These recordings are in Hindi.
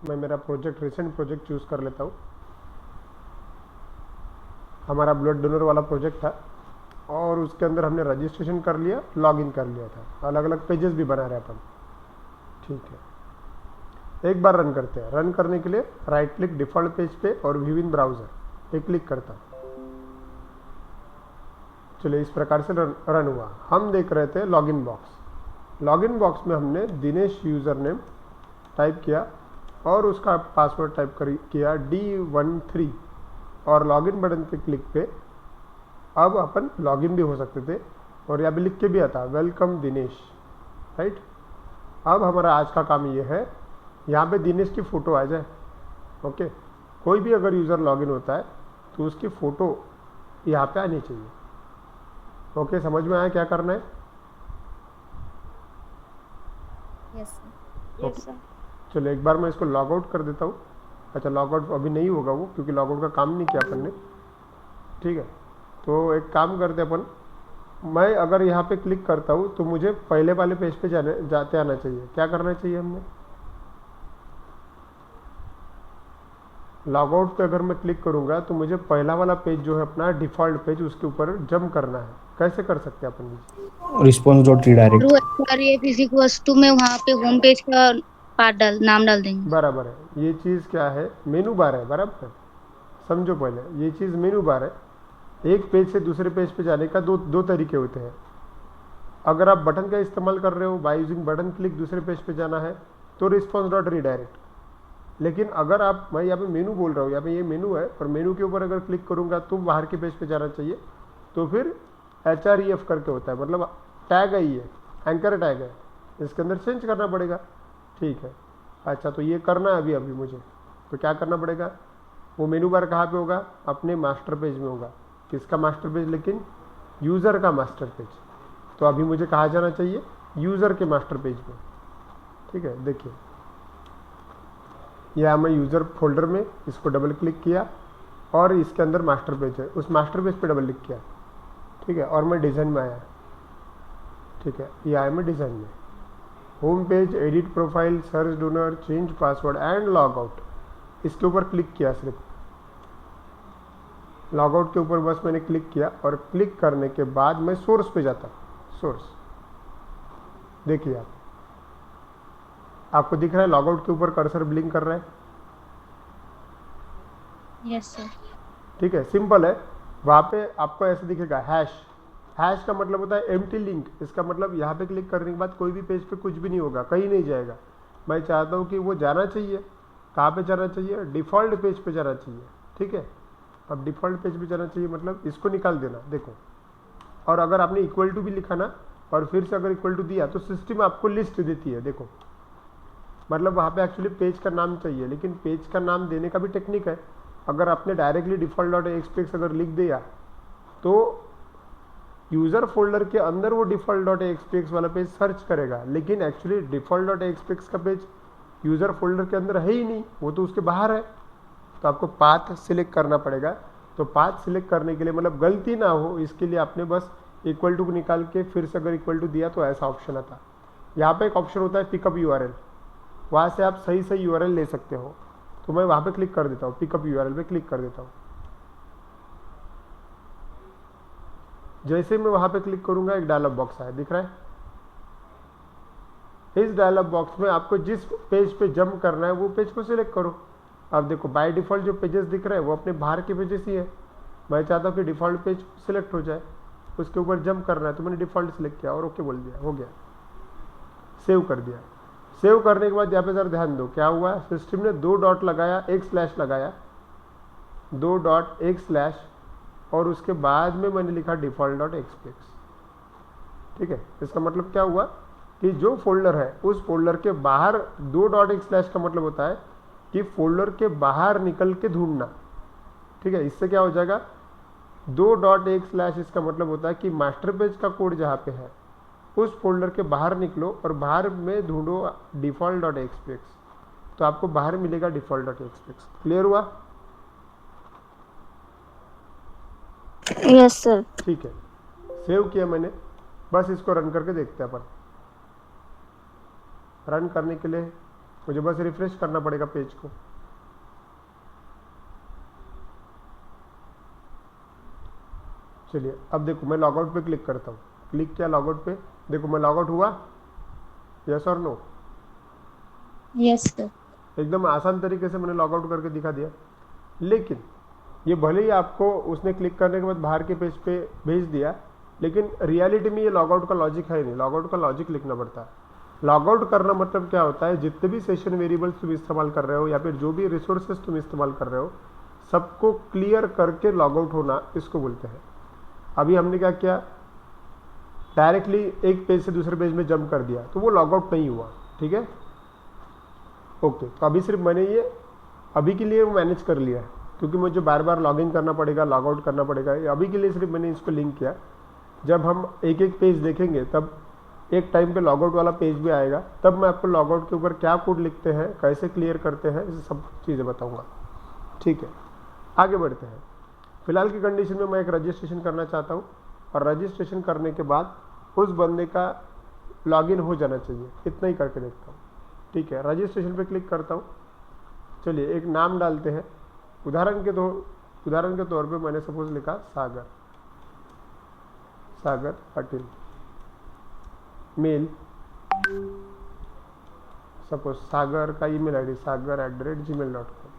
मैं मेरा प्रोजेक्ट रिसेंट प्रोजेक्ट चूज़ कर लेता हूँ। हमारा ब्लड डोनर वाला प्रोजेक्ट था और उसके अंदर हमने रजिस्ट्रेशन कर लिया, लॉगिन कर लिया था, अलग अलग पेजेस भी बना रहे अपन। ठीक है, एक बार रन करते हैं। रन करने के लिए राइट क्लिक डिफ़ॉल्ट पेज पे और व्यू इन ब्राउज़र पे क्लिक करता हूँ। चलिए इस प्रकार से रन हुआ। हम देख रहे थे लॉगिन बॉक्स। लॉगिन बॉक्स में हमने दिनेश यूज़र नेम टाइप किया और उसका पासवर्ड टाइप किया D13 और लॉगिन बटन पे क्लिक पे अब अपन लॉगिन भी हो सकते थे और यहाँ पे लिख के भी आता वेलकम दिनेश, राइट। अब हमारा आज का काम ये है, यहाँ पे दिनेश की फ़ोटो आ जाए। ओके, कोई भी अगर यूज़र लॉगिन होता है तो उसकी फ़ोटो यहाँ पे आनी चाहिए। ओके, समझ में आया क्या करना है? Yes sir. Yes sir. चलो एक बार मैं इसको लॉग आउट कर देता हूँ। अच्छा, लॉग आउट अभी नहीं होगा वो, क्योंकि लॉग आउट का काम नहीं किया अपन ने। ठीक है, तो एक काम करते अपन, मैं अगर यहाँ पे क्लिक करता हूँ तो मुझे पहले वाले पेज पे जाते आना चाहिए। क्या करना चाहिए हमने? लॉग आउट पे अगर मैं क्लिक करूँगा तो मुझे पहला वाला पेज जो है अपना डिफ़ॉल्ट पेज, उसके ऊपर जंप करना है। कैसे कर सकते हैं अपन ये? Response dot redirect. सर ये फिजिक वस्तु में वहाँ पे होम पेज का नाम डाल देंगे। बराबर है। ये चीज़ क्या है? मेनू बार है। बराबर है, समझो पहले, ये चीज़ मेनू बार है। एक पेज से दूसरे पेज पे जाने का दो तरीके होते हैं। अगर आप बटन का इस्तेमाल कर रहे हो, बाय यूजिंग बटन क्लिक दूसरे पेज पे जाना है तो रिस्पॉन्स डॉट रीडायरेक्ट। लेकिन अगर आप, मैं यहाँ पे मेनू बोल रहा हूँ, यहाँ पे ये मेनू है और मेनू के ऊपर अगर क्लिक करूँगा तो बाहर के पेज पे जाना चाहिए, तो फिर HREF करके होता है, मतलब टैग है, ये एंकर टैग है, इसके अंदर चेंज करना पड़ेगा। ठीक है, अच्छा तो ये करना है अभी मुझे, तो क्या करना पड़ेगा? वो मेनू बार कहाँ पे होगा? अपने मास्टर पेज में होगा। किसका मास्टर पेज? लेकिन यूज़र का मास्टर पेज। तो अभी मुझे कहाँ जाना चाहिए? यूज़र के मास्टर पेज में। ठीक है, देखिए यह मैं यूज़र फोल्डर में इसको डबल क्लिक किया और इसके अंदर मास्टर पेज है, उस मास्टर पेज पे डबल क्लिक किया। ठीक है, और मैं डिज़ाइन में आया। ठीक है, ये आया मैं डिज़ाइन में, home page, edit profile, search donor, change password and log out, इसके ऊपर क्लिक किया। सिर्फ लॉग आउट के ऊपर बस मैंने क्लिक किया और क्लिक करने के बाद मैं सोर्स पे जाता। सोर्स देखिए आपको दिख रहा है लॉग आउट के ऊपर कर्सर ब्लिंक कर रहा है। Yes sir. ठीक है, सिंपल है। वहाँ पे आपको ऐसे दिखेगा हैश। हैश का मतलब होता है एम्प्टी लिंक। इसका मतलब यहाँ पे क्लिक करने के बाद कोई भी पेज पे कुछ भी नहीं होगा, कहीं नहीं जाएगा। मैं चाहता हूँ कि वो जाना चाहिए। कहाँ पे जाना चाहिए? डिफ़ॉल्ट पेज पे जाना चाहिए। ठीक है, अब डिफ़ॉल्ट पेज पे जाना चाहिए मतलब इसको निकाल देना, देखो। और अगर आपने इक्वल टू भी लिखा ना और फिर से अगर इक्वल टू दिया तो सिस्टम आपको लिस्ट देती है, देखो। मतलब वहाँ पे एक्चुअली पेज का नाम चाहिए, लेकिन पेज का नाम देने का भी टेक्निक है। अगर आपने डायरेक्टली डिफ़ॉल्ट डॉट एक्सपेक्स अगर लिख दिया तो यूज़र फोल्डर के अंदर वो डिफ़ॉल्ट डॉट एक्सपेक्स वाला पेज सर्च करेगा, लेकिन एक्चुअली डिफ़ॉल्ट डॉट एक्सपेक्स का पेज यूज़र फोल्डर के अंदर है ही नहीं, वो तो उसके बाहर है। तो आपको पाथ सिलेक्ट करना पड़ेगा। तो पाथ सिलेक्ट करने के लिए, मतलब गलती ना हो इसके लिए, आपने बस इक्वल टू निकाल के फिर से अगर इक्वल टू दिया तो ऐसा ऑप्शन आता। यहाँ पे एक ऑप्शन होता है पिकअप URL, वहाँ से आप सही सही URL ले सकते हो। तो मैं वहाँ पे क्लिक कर देता हूँ, पिकअप URL पे क्लिक कर देता हूँ। जैसे मैं वहाँ पे क्लिक करूँगा एक डायलॉग बॉक्स आया, दिख रहा है। इस डायलॉग बॉक्स में आपको जिस पेज पे जंप करना है वो पेज को सिलेक्ट करो। अब देखो बाय डिफ़ॉल्ट जो पेजेस दिख रहे हैं वो अपने बाहर के पेजेस ही है। मैं चाहता हूँ कि डिफ़ॉल्ट पेज सिलेक्ट हो जाए, उसके ऊपर जंप करना है, तो मैंने डिफ़ॉल्ट सिलेक्ट किया और ओके बोल दिया, हो गया। सेव कर दिया। सेव करने के बाद यहाँ पे ज़रा ध्यान दो क्या हुआ। सिस्टम ने 2 डॉट लगाया, एक स्लैश लगाया, 2 डॉट एक स्लैश, और उसके बाद में मैंने लिखा डिफ़ॉल्ट डॉट एक्सपेक्स। ठीक है, इसका मतलब क्या हुआ कि जो फोल्डर है उस फोल्डर के बाहर 2 डॉट एक स्लैश का मतलब होता है कि फोल्डर के बाहर निकल के ढूंढना। ठीक है, इससे क्या हो जाएगा, 2 डॉट एक स्लैश, इसका मतलब होता है कि मास्टर पेज का कोड जहाँ पे है उस फोल्डर के बाहर निकलो और बाहर में ढूंढो डिफ़ॉल्ट डॉट एक्सपेक्स, तो आपको बाहर मिलेगा डिफ़ॉल्ट डॉट एक्सपेक्स। क्लियर हुआ? Yes sir. ठीक है, सेव किया मैंने, बस इसको रन करके देखते हैं अपन। रन करने के लिए मुझे बस रिफ्रेश करना पड़ेगा पेज को। चलिए अब देखो मैं लॉगआउट पे क्लिक करता हूँ, क्लिक किया लॉगआउट पे, देखो मैं लॉगआउट हुआ, यस और नो? Yes, sir. एकदम आसान तरीके से मैंने लॉगआउट करके दिखा दिया। लेकिन ये भले ही आपको उसने क्लिक करने के बाद बाहर के पेज पे भेज दिया, लेकिन रियलिटी में ये लॉगआउट का लॉजिक है नहीं, लॉगआउट का लॉजिक लिखना पड़ता है। लॉगआउट करना मतलब क्या होता है, जितने भी सेशन वेरिएबल्स तुम इस्तेमाल कर रहे हो या फिर जो भी रिसोर्सेज तुम इस्तेमाल कर रहे हो सबको क्लियर करके लॉगआउट होना, इसको बोलते हैं। अभी हमने क्या किया, डायरेक्टली एक पेज से दूसरे पेज में जंप कर दिया, तो वो लॉगआउट नहीं हुआ, ठीक है, ओके। तो अभी सिर्फ मैंने ये अभी के लिए मैनेज कर लिया है, क्योंकि मुझे बार बार लॉगिन करना पड़ेगा, लॉगआउट करना पड़ेगा, अभी के लिए सिर्फ मैंने इसको लिंक किया। जब हम एक एक पेज देखेंगे तब एक टाइम पे लॉगआउट वाला पेज भी आएगा, तब मैं आपको लॉगआउट के ऊपर क्या कोड लिखते हैं, कैसे क्लियर करते हैं, ये सब चीज़ें बताऊंगा, ठीक है। आगे बढ़ते हैं। फिलहाल की कंडीशन में मैं एक रजिस्ट्रेशन करना चाहता हूँ, और रजिस्ट्रेशन करने के बाद उस बंदे का लॉगिन हो जाना चाहिए, इतना ही करके देखता हूँ, ठीक है। रजिस्ट्रेशन पे क्लिक करता हूँ। चलिए एक नाम डालते हैं, उदाहरण के तौर पे मैंने सपोज लिखा सागर पाटिल, मेल सपोज सागर का ईमेल आईडी sagar@gmail.com,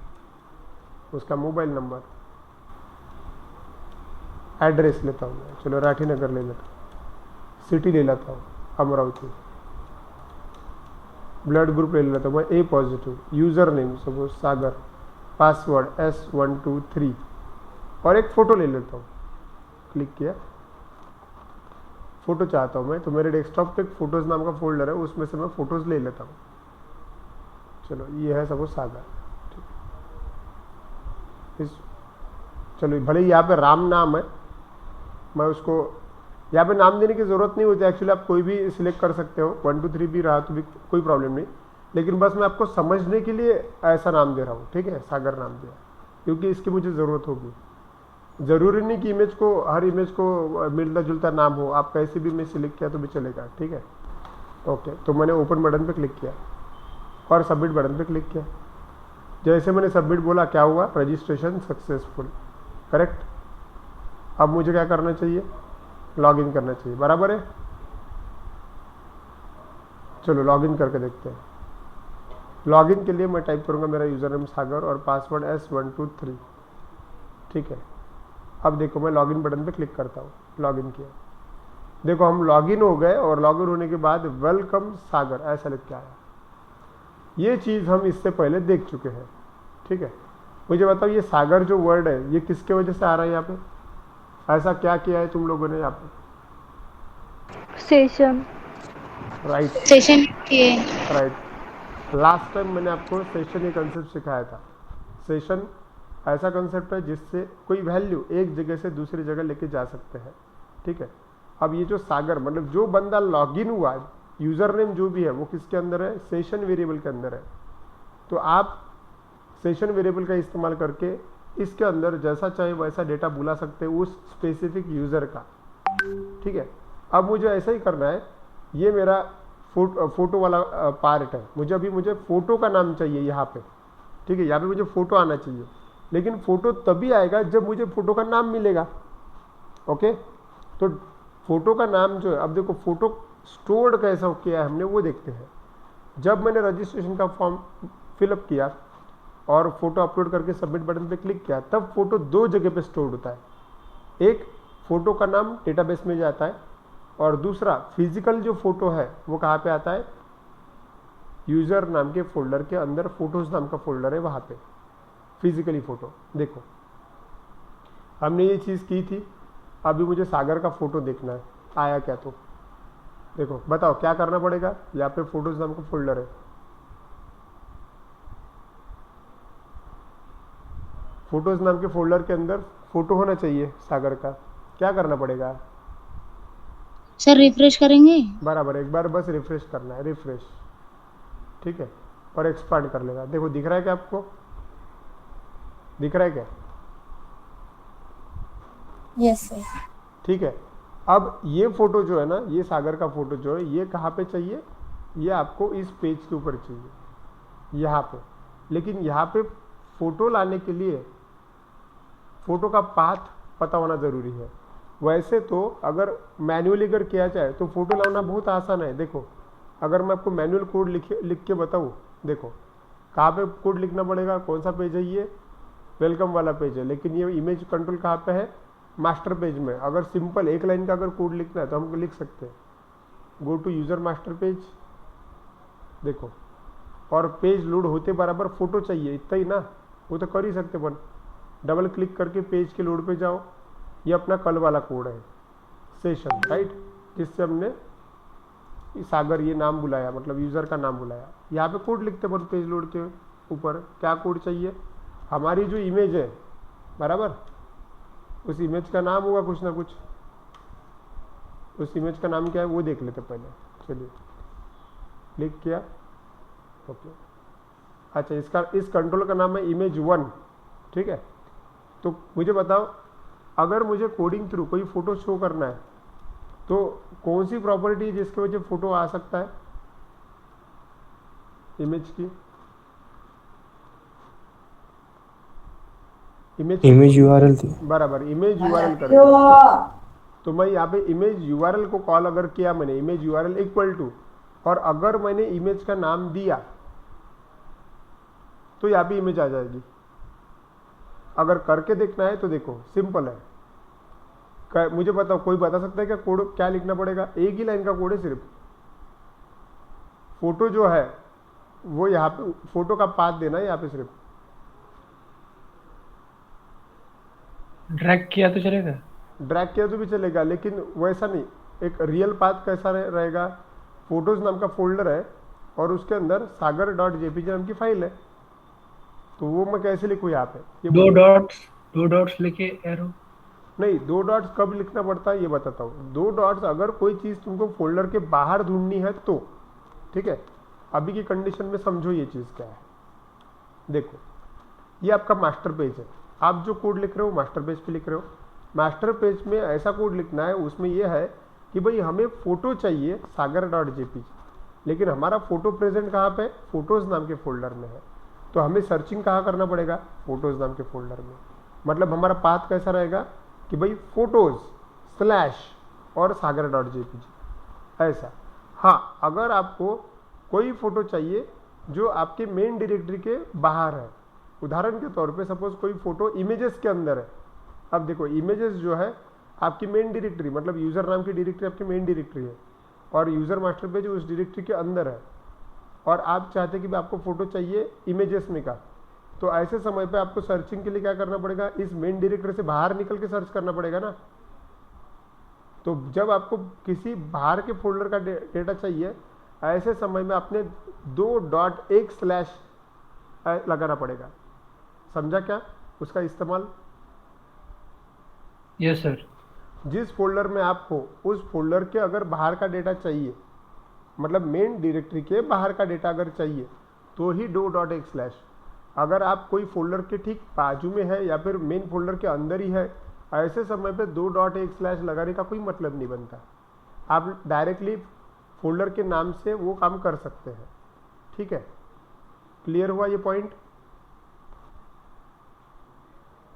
उसका मोबाइल नंबर, एड्रेस लेता हूँ मैं, चलो राठी नगर ले लेता हूँ, सिटी ले लेता हूँ अमरावती, ब्लड ग्रुप ले लेता हूँ मैं ए पॉजिटिव, यूज़र नेम सपोज सागर, पासवर्ड S123, और एक फ़ोटो ले लेता हूँ। क्लिक किया, फ़ोटो चाहता हूँ मैं, तो मेरे डेस्कटॉप पे एक फ़ोटोज़ नाम का फोल्डर है, उसमें से मैं फ़ोटोज़ ले लेता हूँ। चलो ये है सपोज सागर, ठीक। चलो भले ही यहाँ पे राम नाम है, मैं उसको यहाँ पे नाम देने की ज़रूरत नहीं होती, एक्चुअली आप कोई भी सिलेक्ट कर सकते हो, 1 2 3 भी रहा तो भी कोई प्रॉब्लम नहीं, लेकिन बस मैं आपको समझने के लिए ऐसा नाम दे रहा हूँ, ठीक है, सागर नाम दिया, क्योंकि इसकी मुझे ज़रूरत होगी। ज़रूरी नहीं कि हर इमेज को मिलता जुलता नाम हो, आप कैसे भी इमेज सिलेक्ट किया तो भी चलेगा, ठीक है, ओके। तो मैंने ओपन बटन पे क्लिक किया और सबमिट बटन पे क्लिक किया। जैसे मैंने सबमिट बोला, क्या हुआ, रजिस्ट्रेशन सक्सेसफुल, करेक्ट। अब मुझे क्या करना चाहिए, लॉगिन करना चाहिए, बराबर है। चलो लॉगिन करके देखते हैं। लॉगिन के लिए मैं टाइप करूंगा मेरा यूज़र नेम सागर और पासवर्ड S123, ठीक है। अब देखो मैं लॉगिन बटन पे क्लिक करता हूँ, लॉगिन किया, देखो हम लॉगिन हो गए, और लॉगिन होने के बाद वेलकम सागर ऐसा लिख के आया। ये चीज़ हम इससे पहले देख चुके हैं, ठीक है। मुझे बताओ ये सागर जो वर्ड है ये किसके वजह से आ रहा है यहाँ पे, ऐसा क्या किया है तुम लोगों ने यहाँ पे, सेशन राइट, सेशन के राइट। लास्ट टाइम मैंने आपको सेशन ये कंसेप्ट सिखाया था। सेशन ऐसा कंसेप्ट है जिससे कोई वैल्यू एक जगह से दूसरी जगह लेके जा सकते हैं, ठीक है। अब ये जो सागर मतलब जो बंदा लॉगिन हुआ है, यूज़र नेम जो भी है वो किसके अंदर है, सेशन वेरिएबल के अंदर है। तो आप सेशन वेरिएबल का इस्तेमाल करके इसके अंदर जैसा चाहे वैसा डेटा बुला सकते हैं उस स्पेसिफिक यूज़र का, ठीक है। अब मुझे ऐसा ही करना है, ये मेरा फोटो वाला पार्ट है, मुझे फ़ोटो का नाम चाहिए यहाँ पे, ठीक है। यहाँ पे मुझे फ़ोटो आना चाहिए, लेकिन फ़ोटो तभी आएगा जब मुझे फ़ोटो का नाम मिलेगा, ओके। तो फ़ोटो का नाम जो है, अब देखो फ़ोटो स्टोर्ड कैसा किया है हमने वो देखते हैं। जब मैंने रजिस्ट्रेशन का फॉर्म फिलअप किया और फोटो अपलोड करके सबमिट बटन पे क्लिक किया, तब फोटो दो जगह पे स्टोर होता है। एक फोटो का नाम डेटाबेस में जाता है, और दूसरा फिजिकल जो फोटो है वो कहाँ पे आता है, यूज़र नाम के फोल्डर के अंदर फोटोज नाम का फोल्डर है, वहाँ पे फिजिकली फोटो। देखो हमने ये चीज़ की थी, अभी मुझे सागर का फोटो देखना है, आया क्या, तो देखो बताओ क्या करना पड़ेगा। यहाँ पे फोटोज नाम का फोल्डर है, फोटोज नाम के फोल्डर के अंदर फोटो होना चाहिए सागर का, क्या करना पड़ेगा, सर रिफ्रेश करेंगे, बराबर एक बार बस रिफ्रेश करना है, रिफ्रेश, ठीक है, और एक्सपांड कर लेगा। देखो दिख रहा है क्या आपको, दिख रहा है क्या, Yes, sir. ठीक है। अब ये फोटो जो है ना, ये सागर का फोटो जो है ये कहाँ पे चाहिए, ये आपको इस पेज के ऊपर चाहिए, यहाँ पे, लेकिन यहाँ पे फ़ोटो लाने के लिए फ़ोटो का पाथ पता होना ज़रूरी है। वैसे तो अगर मैनुअली अगर किया जाए तो फ़ोटो लाना बहुत आसान है। देखो, अगर मैं आपको मैनुअल कोड लिख के बताऊँ, देखो कहाँ पे कोड लिखना पड़ेगा, कौन सा पेज है ये, वेलकम वाला पेज है, लेकिन ये इमेज कंट्रोल कहाँ पे है, मास्टर पेज में। अगर सिंपल एक लाइन का अगर कोड लिखना है तो हम लिख सकते हैं, go to user master page, देखो, और पेज लोड होते बराबर फ़ोटो चाहिए, इतना ही ना, वो तो कर ही सकते अपन। डबल क्लिक करके पेज के लोड पे जाओ, ये अपना कल वाला कोड है, सेशन, राइट, जिससे हमने सागर ये नाम बुलाया, मतलब यूज़र का नाम बुलाया। यहाँ पे कोड लिखते अपन पेज लोड के ऊपर, क्या कोड चाहिए, हमारी जो इमेज है बराबर, उस इमेज का नाम होगा कुछ ना कुछ, उस इमेज का नाम क्या है वो देख लेते पहले। चलिए, क्लिक किया, ओके, अच्छा, इसका इस कंट्रोल का नाम है इमेज 1, ठीक है। तो मुझे बताओ, अगर मुझे कोडिंग थ्रू कोई फ़ोटो शो करना है तो कौन सी प्रॉपर्टी जिसके वजह फ़ोटो आ सकता है इमेज की, इमेज यूआरएल थी। बराबर, इमेज यूआरएल करेंगे। तो मैं यहाँ पे इमेज यूआरएल को कॉल अगर किया मैंने, इमेज यूआरएल इक्वल टू, और अगर मैंने इमेज का नाम दिया तो यहाँ पे इमेज आ जाएगी। अगर करके देखना है तो देखो सिंपल है, मुझे बताओ कोई बता सकता है क्या कोड क्या लिखना पड़ेगा, एक ही लाइन का कोड है सिर्फ, फोटो जो है वो यहाँ पे फोटो का पाथ देना है, यहाँ पे सिर्फ ड्रैग किया तो चलेगा, ड्रैग किया तो भी चलेगा, लेकिन वैसा नहीं। एक रियल पाथ कैसा रहेगा, फोटोज नाम का फोल्डर है और उसके अंदर sagar.jpg नाम की फाइल है, तो वो मैं कैसे लिखूँ यहाँ पे, ये दो डॉट्स लेके एरो, नहीं, 2 डॉट्स कब लिखना पड़ता है ये बताता हूँ। 2 डॉट्स अगर कोई चीज़ तुमको फोल्डर के बाहर ढूंढनी है तो, ठीक है। अभी की कंडीशन में समझो ये चीज़ क्या है। देखो, ये आपका मास्टर पेज है, आप जो कोड लिख रहे हो मास्टर पेज पे लिख रहे हो। मास्टर पेज में ऐसा कोड लिखना है, उसमें ये है कि भाई हमें फ़ोटो चाहिए sagar.jpg, लेकिन हमारा फ़ोटो प्रेजेंट कहाँ पे, फोटोज़ नाम के फोल्डर में है। तो हमें सर्चिंग कहाँ करना पड़ेगा, फोटोज़ नाम के फोल्डर में। मतलब हमारा पाथ कैसा रहेगा कि भाई फोटोज़ स्लैश और sagar.jpg, ऐसा। हाँ, अगर आपको कोई फ़ोटो चाहिए जो आपके मेन डायरेक्टरी के बाहर है, उदाहरण के तौर पे सपोज कोई फ़ोटो इमेजेस के अंदर है। अब देखो, इमेजेस जो है आपकी मेन डायरेक्टरी, मतलब यूज़र नाम की डायरेक्टरी आपकी मेन डायरेक्टरी है और यूज़र मास्टर पेज उस डायरेक्टरी के अंदर है, और आप चाहते कि आपको फ़ोटो चाहिए इमेजेस में का, तो ऐसे समय पे आपको सर्चिंग के लिए क्या करना पड़ेगा, इस मेन डायरेक्टरी से बाहर निकल के सर्च करना पड़ेगा ना। तो जब आपको किसी बाहर के फोल्डर का डेटा चाहिए, ऐसे समय में आपने 2.1 स्लैश लगाना पड़ेगा। समझा क्या उसका इस्तेमाल? Yes sir. जिस फोल्डर में आप हो उस फोल्डर के अगर बाहर का डेटा चाहिए, मतलब मेन डायरेक्टरी के बाहर का डेटा अगर चाहिए, तो ही 2.1 स्लैश। अगर आप कोई फोल्डर के ठीक बाजू में है या फिर मेन फोल्डर के अंदर ही है, ऐसे समय पे 2.1 स्लैश लगाने का कोई मतलब नहीं बनता। आप डायरेक्टली फोल्डर के नाम से वो काम कर सकते हैं, ठीक है। क्लियर हुआ ये पॉइंट?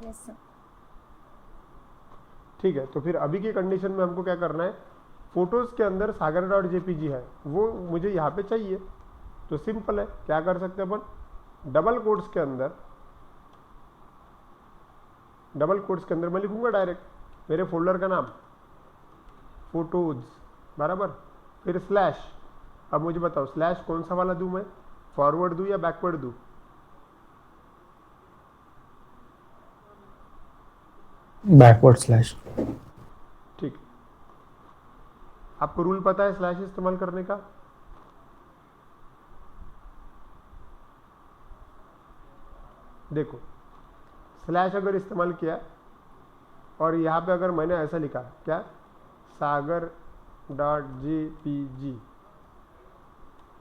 Yes sir. ठीक है, तो फिर अभी की कंडीशन में हमको क्या करना है, फोटोज़ के अंदर sagar.jpg है, वो मुझे यहाँ पे चाहिए। तो सिंपल है, क्या कर सकते हैं अपन, डबल कोट्स के अंदर मैं लिखूंगा डायरेक्ट मेरे फोल्डर का नाम फोटोज, बराबर, फिर स्लैश। अब मुझे बताओ स्लैश कौन सा वाला दूं मैं, फॉरवर्ड दूं या बैकवर्ड दूं? Backward slash. ठीक, आपको रूल पता है स्लैश इस्तेमाल करने का? देखो, स्लैश अगर इस्तेमाल किया और यहाँ पे अगर मैंने ऐसा लिखा क्या, sagar.jpg,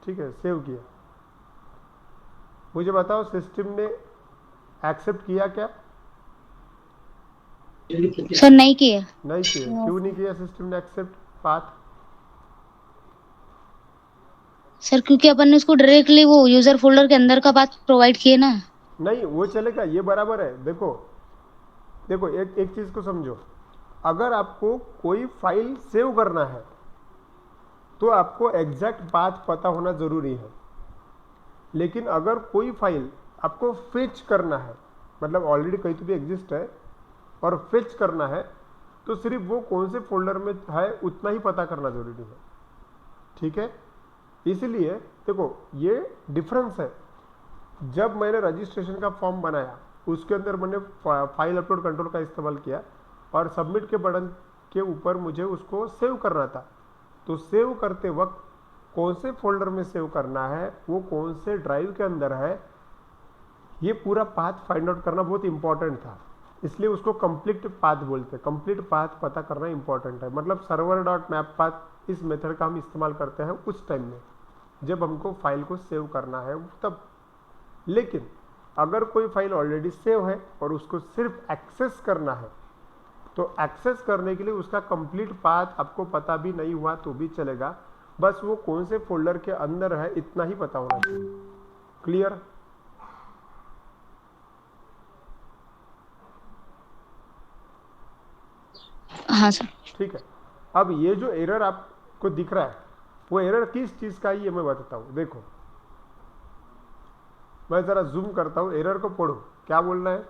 ठीक है, सेव किया, मुझे बताओ सिस्टम ने एक्सेप्ट किया क्या? सर नहीं किया। नहीं किया। क्यों नहीं किया सिस्टम ने एक्सेप्ट पाथ? सर क्योंकि अपन ने उसको डायरेक्टली वो यूजर फोल्डर के अंदर का पाथ प्रोवाइड किए ना। नहीं वो चलेगा, ये बराबर है। देखो देखो एक एक चीज को समझो, अगर आपको कोई फाइल सेव करना है तो आपको एग्जैक्ट पाथ पता होना जरूरी है। लेकिन अगर कोई फाइल आपको फेच करना है, मतलब ऑलरेडी कहीं तो भी एग्जिस्ट है और फेच करना है, तो सिर्फ वो कौन से फोल्डर में है उतना ही पता करना जरूरी है। ठीक है, इसलिए देखो ये डिफरेंस है। जब मैंने रजिस्ट्रेशन का फॉर्म बनाया उसके अंदर मैंने फाइल अपलोड कंट्रोल का इस्तेमाल किया और सबमिट के बटन के ऊपर मुझे उसको सेव करना था। तो सेव करते वक्त कौन से फोल्डर में सेव करना है, वो कौन से ड्राइव के अंदर है, ये पूरा पाथ फाइंड आउट करना बहुत इंपॉर्टेंट था। इसलिए उसको कंप्लीट पाथ बोलते हैं। कंप्लीट पाथ पता करना इंपॉर्टेंट है। मतलब सर्वर डॉट मैप पाथ इस मेथड का हम इस्तेमाल करते हैं उस टाइम में जब हमको फाइल को सेव करना है तब। लेकिन अगर कोई फाइल ऑलरेडी सेव है और उसको सिर्फ एक्सेस करना है, तो एक्सेस करने के लिए उसका कंप्लीट पाथ आपको पता भी नहीं हुआ तो भी चलेगा, बस वो कौन से फोल्डर के अंदर है इतना ही पता होना चाहिए। क्लियर? हाँ सर। ठीक है। अब ये जो एरर आपको दिख रहा है वो एरर किस चीज का है ये मैं बताता हूं। देखो मैं जरा जूम करता हूं, एरर को पढ़ो क्या बोल रहा है।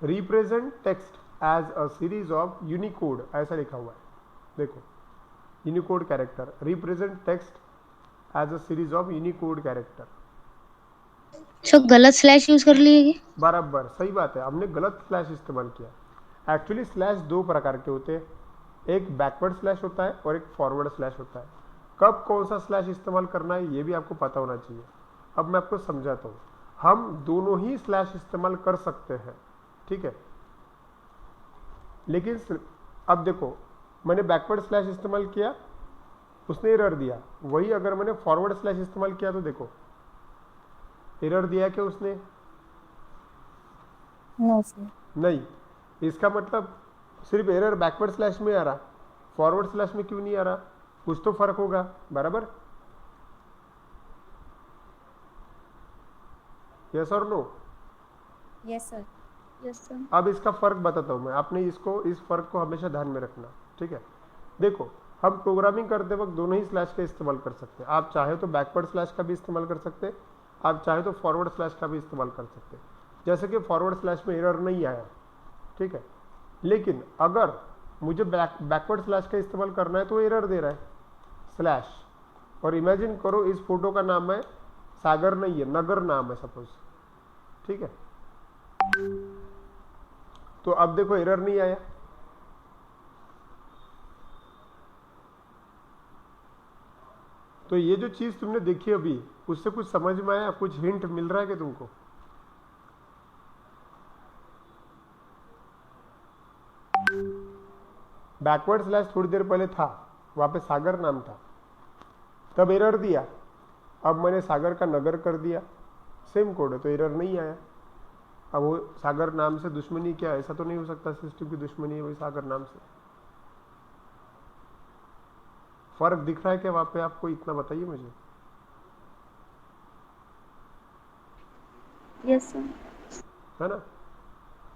Represent text as a series of Unicode, ऐसा लिखा हुआ है। देखो Unicode character, represent text as a series of Unicode character. Sir गलत स्लैश यूज कर लिए क्या? बराबर सही बात है, हमने गलत स्लैश इस्तेमाल किया। एक्चुअली स्लैश दो प्रकार के होते हैं, एक बैकवर्ड स्लैश होता है और एक फॉरवर्ड स्लैश होता है। कब कौन सा स्लैश इस्तेमाल करना है ये भी आपको पता होना चाहिए। अब मैं आपको समझाता हूँ। हम दोनों ही स्लैश इस्तेमाल कर सकते हैं, ठीक है। लेकिन अब देखो मैंने बैकवर्ड स्लैश इस्तेमाल किया, उसने एरर दिया। वही अगर मैंने फॉरवर्ड स्लैश इस्तेमाल किया तो देखो एरर दिया क्या उसने? No sir. नहीं। इसका मतलब सिर्फ एरर बैकवर्ड स्लैश में आ रहा, फॉरवर्ड स्लैश में क्यों नहीं आ रहा? कुछ तो फर्क होगा, बराबर? यस और no? Yes sir. Yes sir. अब इसका फर्क बताता हूं मैं, आपने इसको इस फर्क को हमेशा ध्यान में रखना, ठीक है। देखो हम प्रोग्रामिंग करते वक्त दोनों ही स्लैश का इस्तेमाल कर सकते हैं। आप चाहे तो बैकवर्ड स्लैश का भी इस्तेमाल कर सकते हैं, आप चाहे तो फॉरवर्ड स्लैश का भी इस्तेमाल कर सकते हैं। जैसे कि फॉरवर्ड स्लैश में एरर नहीं आया, ठीक है। लेकिन अगर मुझे बैकवर्ड स्लैश का इस्तेमाल करना है तो एरर दे रहा है स्लैश। और इमेजिन करो इस फोटो का नाम है सागर नहीं है, नगर नाम है सपोज, ठीक है। तो अब देखो एरर नहीं आया। तो ये जो चीज तुमने देखी अभी उससे कुछ समझ में आया? कुछ हिंट मिल रहा है कि तुमको? बैकवर्ड स्लैश थोड़ी देर पहले था, वहां पे सागर नाम था, तब एरर दिया। अब मैंने सागर का नगर कर दिया, सेम कोड है तो एरर नहीं आया। अब वो सागर नाम से दुश्मनी क्या है? ऐसा तो नहीं हो सकता सिस्टम की दुश्मनी है वही सागर नाम से। फर्क दिख रहा है क्या वहां पे आपको? इतना बताइए मुझे। Yes sir. है ना?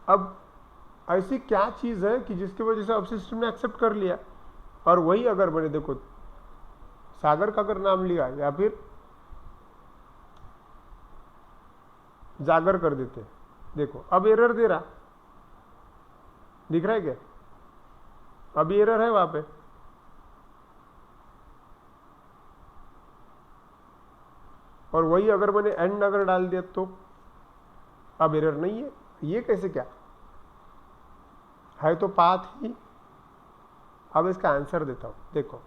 अब ऐसी क्या चीज है कि जिसकी वजह से अब सिस्टम ने एक्सेप्ट कर लिया। और वही अगर मैंने देखो सागर का अगर नाम लिया या फिर जागर कर देते, देखो अब एरर दे रहा, दिख रहा है क्या? अभी एरर है वहां पे। और वही अगर मैंने एंड अगर डाल दिया तो अब एरर नहीं है। ये कैसे क्या है? तो पाथ ही। अब इसका आंसर देता हूं, देखो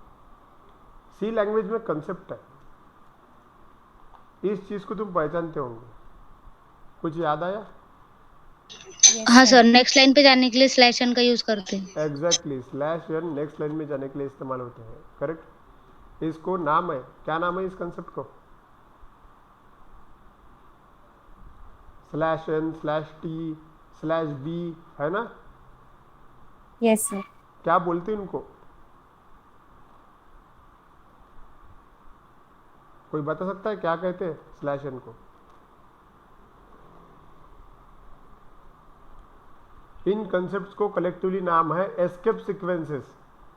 सी लैंग्वेज में कंसेप्ट है, इस चीज को तुम पहचानते होंगे। कुछ याद आया? हाँ सर, नेक्स्ट लाइन पे जाने के लिए स्लैश एन का यूज करते हैं। Exactly, slash n next line में जाने के लिए इस्तेमाल होते हैं, करेक्ट। इसको नाम है, क्या नाम है इस कंसेप्ट को? Slash n, slash t, slash b, है ना? Yes sir. क्या बोलते हैं इनको? कोई बता सकता है क्या कहते हैं स्लैश एन को? इन कंसेप्ट्स को कलेक्टिवली नाम है एस्केप सीक्वेंसेस।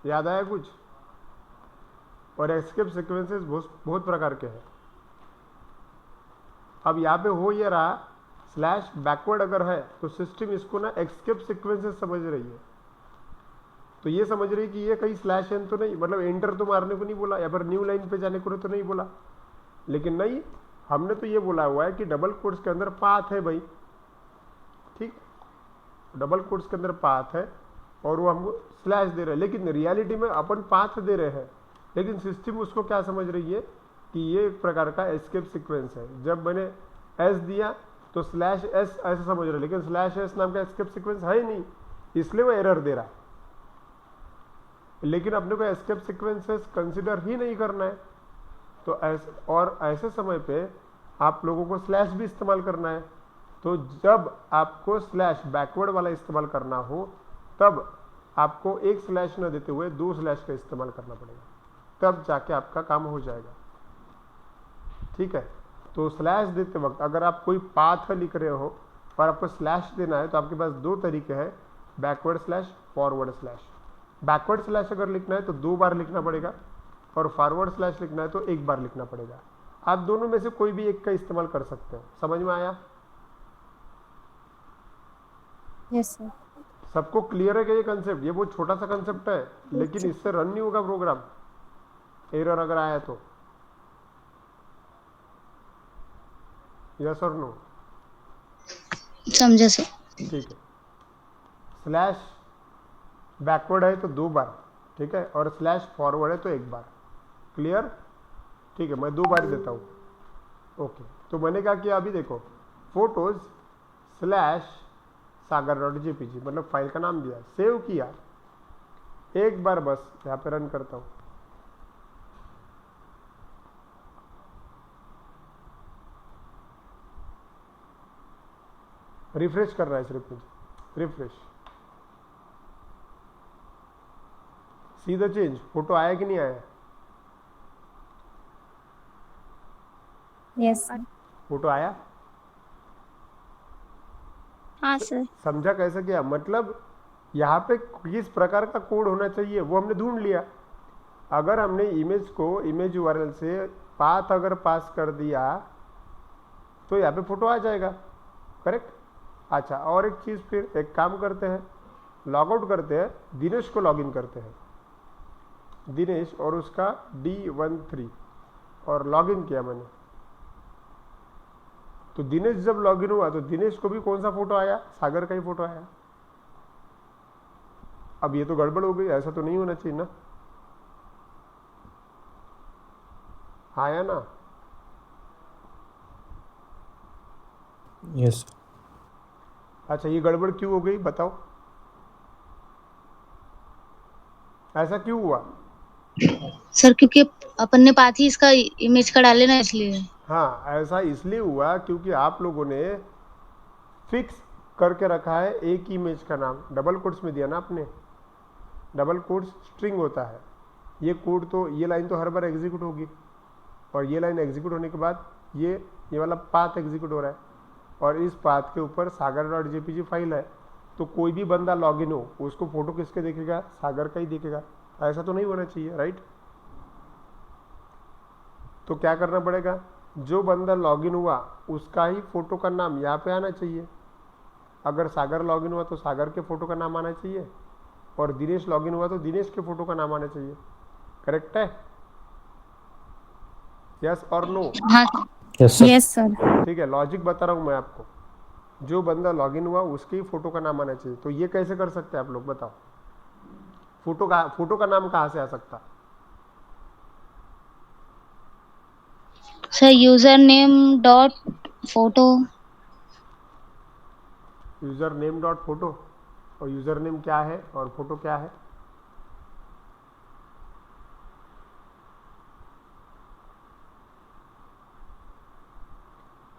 याद आया कुछ? और एस्केप सीक्वेंसेस बहुत प्रकार के हैं। अब यहाँ पे हो ये रहा स्लैश बैकवर्ड अगर है तो सिस्टम इसको ना एस्केप सीक्वेंसेस समझ रही है। तो ये समझ रही है कि ये कहीं स्लैश एन तो नहीं, मतलब एंटर तो मारने को नहीं बोला या फिर न्यू लाइन पे जाने को तो नहीं बोला। लेकिन नहीं, हमने तो ये बोला हुआ है कि डबल कोट्स के अंदर पाथ है भाई, ठीक, डबल कोट्स के अंदर पाथ है और वो हमको स्लैश दे रहे हैं, लेकिन रियलिटी में अपन पाथ दे रहे हैं, लेकिन सिस्टम उसको क्या समझ रही है कि ये एक प्रकार का एस्केप सीक्वेंस है। जब मैंने एस दिया तो स्लैश एस ऐसा समझ रहे, लेकिन स्लैश एस नाम का एस्केप सीक्वेंस है ही नहीं, इसलिए वो एरर दे रहा है। लेकिन अपने को एस्केप सीक्वेंसेस कंसिडर ही नहीं करना है, तो ऐसे समय पे आप लोगों को स्लैश भी इस्तेमाल करना है। तो जब आपको स्लैश बैकवर्ड वाला इस्तेमाल करना हो तब आपको एक स्लैश न देते हुए 2 स्लैश का इस्तेमाल करना पड़ेगा, तब जाके आपका काम हो जाएगा। ठीक है, तो स्लैश देते वक्त अगर आप कोई पाथ लिख रहे हो और आपको स्लैश देना है तो आपके पास 2 तरीके हैं, backward slash, forward slash. Backward slash अगर लिखना है तो 2 बार लिखना पड़ेगा और फॉरवर्ड स्लैश लिखना है तो 1 बार लिखना पड़ेगा। आप दोनों में से कोई भी एक का इस्तेमाल कर सकते हैं। समझ में आया? Yes sir. सबको क्लियर है कि ये कंसेप्ट? ये बहुत छोटा सा कंसेप्ट है, लेकिन इससे रन नहीं होगा प्रोग्राम, एरर अगर आया तो। यस और नो? समझे सर। ठीक है, स्लैश बैकवर्ड है तो 2 बार, ठीक है, और स्लैश फॉरवर्ड है तो 1 बार। क्लियर? ठीक है, मैं 2 बार देता हूँ। ओके, तो मैंने क्या किया अभी देखो, फोटोज स्लैश sagar.jpg, मतलब फाइल का नाम दिया, सेव किया, 1 बार बस यहाँ पे रन करता हूँ। रिफ्रेश कर रहा है सिर्फ मुझे, refresh. See the change, photo आया कि नहीं आया? Yes sir. फोटो आया? हाँ सर। समझा कैसे किया? मतलब यहाँ पे किस प्रकार का कोड होना चाहिए वो हमने ढूंढ लिया। अगर हमने इमेज को इमेज यूआरएल से पाथ अगर पास कर दिया तो यहाँ पे फोटो आ जाएगा, करेक्ट? अच्छा, और एक चीज़, फिर एक काम करते हैं, लॉग आउट करते हैं, दिनेश को लॉगिन करते हैं, दिनेश और उसका D13, और लॉगिन किया मैंने। तो दिनेश जब लॉगिन हुआ तो दिनेश को भी कौन सा फोटो आया? सागर का ही फोटो आया। अब ये तो गड़बड़ हो गई, ऐसा तो नहीं होना चाहिए ना, आया ना? यस। अच्छा, ये गड़बड़ क्यों हो गई बताओ, ऐसा क्यों हुआ? सर क्योंकि अपन ने पाथ ही इसका इमेज का डाले ना, इसलिए। हाँ, ऐसा इसलिए हुआ क्योंकि आप लोगों ने फिक्स करके रखा है एक ही इमेज का नाम, डबल कोट्स में दिया ना आपने, डबल कोट्स स्ट्रिंग होता है। ये कोड तो, ये लाइन तो हर बार एग्जीक्यूट होगी, और ये लाइन एग्जीक्यूट होने के बाद ये वाला पाथ एग्जीक्यूट हो रहा है, और इस पाथ के ऊपर sagar.jpg फाइल है। तो कोई भी बंदा लॉगिन हो उसको फोटो किसके देखेगा? सागर का ही देखेगा। ऐसा तो नहीं होना चाहिए, राइट? तो क्या करना पड़ेगा, जो बंदा लॉगिन हुआ उसका ही फोटो का नाम यहाँ पे आना चाहिए। अगर सागर लॉगिन हुआ तो सागर के फोटो का नाम आना चाहिए, और दिनेश लॉगिन हुआ तो दिनेश के फोटो का नाम आना चाहिए। करेक्ट है? यस और नो? हाँ यस सर। Yes sir. ठीक है, लॉजिक बता रहा हूँ मैं आपको, जो बंदा लॉगिन हुआ उसके ही फोटो का नाम आना चाहिए। तो ये कैसे कर सकते हैं आप लोग बताओ? फोटो का नाम कहाँ से आ सकता? Sir user name dot photo. User name dot photo, और यूजर नेम क्या है और फोटो क्या है?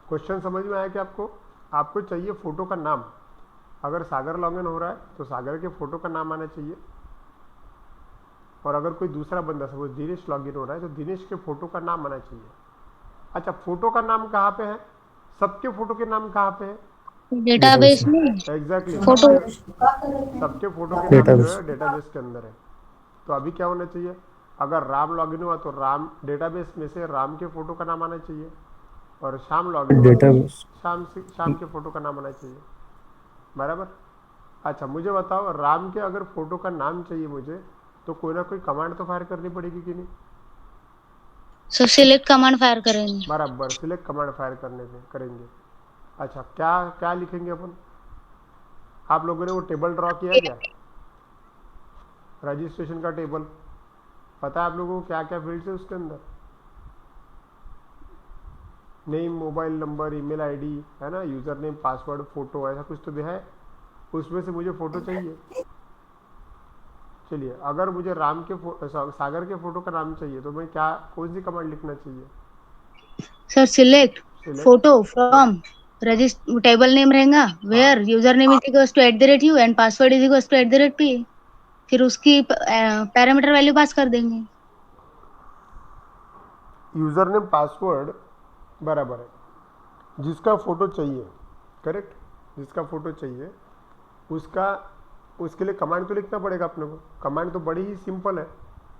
क्वेश्चन समझ में आया कि आपको? आपको चाहिए फोटो का नाम। अगर सागर लॉगिन हो रहा है तो सागर के फोटो का नाम आना चाहिए, और अगर कोई दूसरा बंदा, सपोज दिनेश लॉगिन हो रहा है तो दिनेश के फोटो का नाम आना चाहिए। अच्छा, फोटो का नाम कहाँ पे है? सबके फोटो के नाम कहाँ पे है? डेटाबेस में एग्जैक्टली फोटो। सबके फोटो के नाम जो डेटाबेस। है डेटाबेस के अंदर है। तो अभी क्या होना चाहिए, अगर राम लॉगिन हुआ तो राम डेटाबेस में से राम के फोटो का नाम आना चाहिए, और शाम लॉगिन हुआ तो डेटाबेस। शाम के फोटो का नाम आना चाहिए, बराबर। अच्छा मुझे बताओ, राम के अगर फोटो का नाम चाहिए मुझे, तो कोई ना कोई कमांड तो फायर करनी पड़ेगी कि नहीं? सर सिलेक्ट कमांड फायर करेंगे। बराबर, सिलेक्ट कमांड फायर करने से करेंगे। अच्छा, क्या क्या लिखेंगे अपन? आप लोगों ने वो टेबल ड्रॉ किया क्या, रजिस्ट्रेशन का टेबल? पता है आप लोगों को क्या क्या फील्ड्स है उसके अंदर? Name, mobile number, email ID, है ना, यूजर नेम, पासवर्ड, फोटो, ऐसा कुछ तो भी है। उसमें से मुझे फोटो चाहिए। चलिए, अगर मुझे सागर के फोटो का नाम चाहिए तो मैं क्या, कौन सी कमांड लिखना चाहिए? Sir select select. Photo from register, table name रहेगा हाँ, where user name is equals to @u and password is equals to @p। फिर उसकी पैरामीटर वैल्यू पास कर देंगे। यूजर नेम पासवर्ड, बराबर है। जिसका फोटो चाहिए, करेक्ट, जिसका फोटो चाहिए उसका, उसके लिए कमांड तो लिखना पड़ेगा अपने को। कमांड तो बड़ी ही सिंपल है।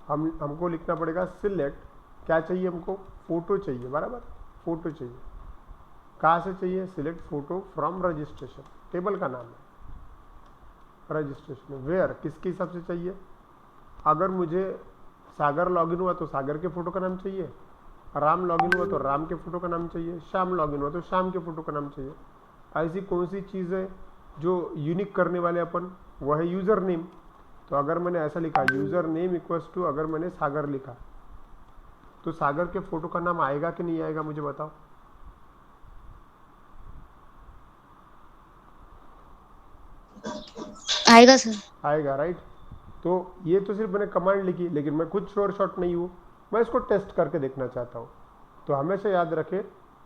हमको लिखना पड़ेगा सिलेक्ट, क्या चाहिए हमको, फोटो चाहिए, बराबर, फोटो चाहिए। कहाँ से चाहिए? Select photo from registration, table का नाम है रजिस्ट्रेशन। वेयर, किसके हिसाब से चाहिए? अगर मुझे सागर लॉगिन हुआ तो सागर के फोटो का नाम चाहिए, राम लॉगिन हुआ तो राम के फोटो का नाम चाहिए, श्याम लॉगिन हुआ तो श्याम के फोटो का नाम चाहिए। ऐसी कौन सी चीज़ है जो यूनिक करने वाले अपन, वह है यूजर नेम। तो अगर मैंने ऐसा लिखा यूजर नेम इक्वल्स टू, अगर मैंने सागर लिखा, तो सागर के फोटो का नाम आएगा कि नहीं आएगा, मुझे बताओ। आएगा सर। आएगा, राइट। तो ये तो सिर्फ मैंने कमांड लिखी, लेकिन मैं खुद श्योर शॉट नहीं हूँ, मैं इसको टेस्ट करके देखना चाहता हूँ। तो हमेशा याद रखें,